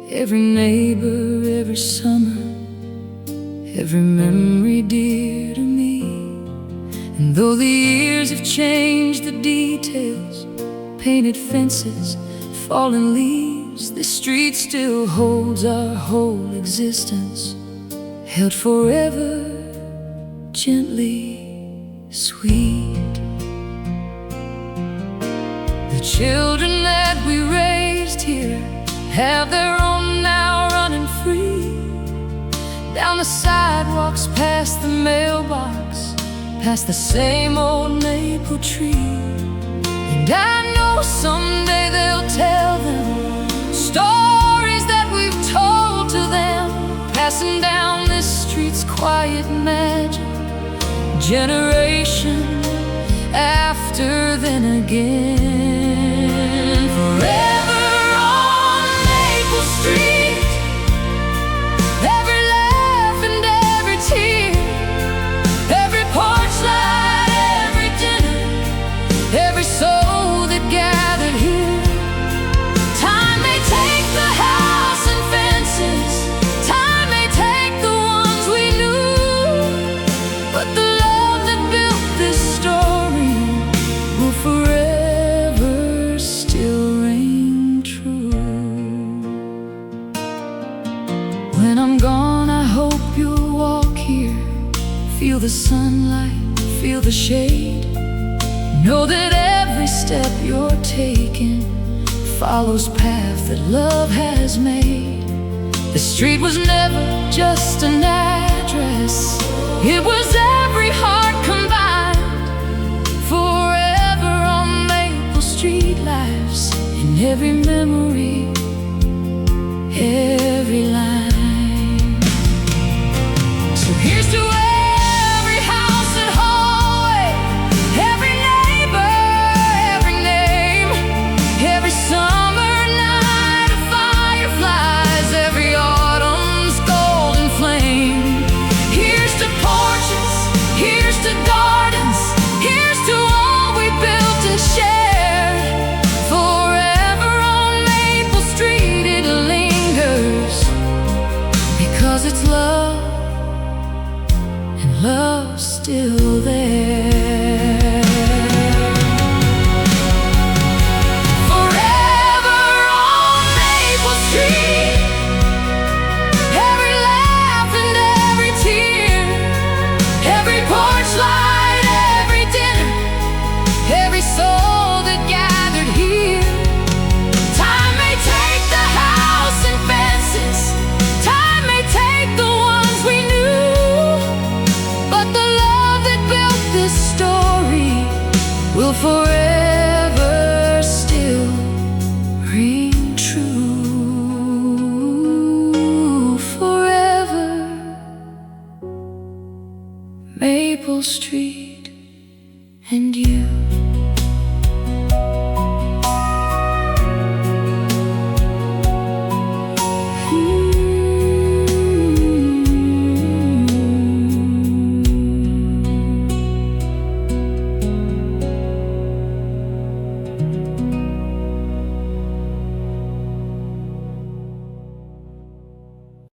every neighbor, every summer, every memory dear to me. And though the years have changed the details, painted fences, fallen leaves, this street still holds our whole existence, held forever, gently sweet. The children that we raised here have their own now, running free down the sidewalks, past the mailbox, past the same old maple tree. And I know someday they'll tell them stories that we've told to them, passing down this street's quiet magic, generation after then again. Forever on Maple Street, every laugh and every tear, every porch light, every dinner, every soul that gathered here. Time may take the house and fences, time may take the ones we knew, but the love that built this story will forever still ring true. When I'm gone, I hope you'll walk here, feel the sunlight, feel the shade, know that every step you're taking follows path that love has made. The street was never just an address, it was every heart combined. Forever on Maple Street lives in every memory, every line. So here's to every house and hallway, every neighbor, every name, every summer night of fireflies, every autumn's golden flame. Here's to porches, here's to gardens, here's to all we built and shared. Forever on Maple Street it lingers, because it's love, and love's still there. Forever on Maple Street, every laugh and every tear, every porch light, every dinner, every soul that gathered here. Time may take the house and fences, time may take the ones we knew, but the love that built this story will forever still ring true. Forever Maple Street.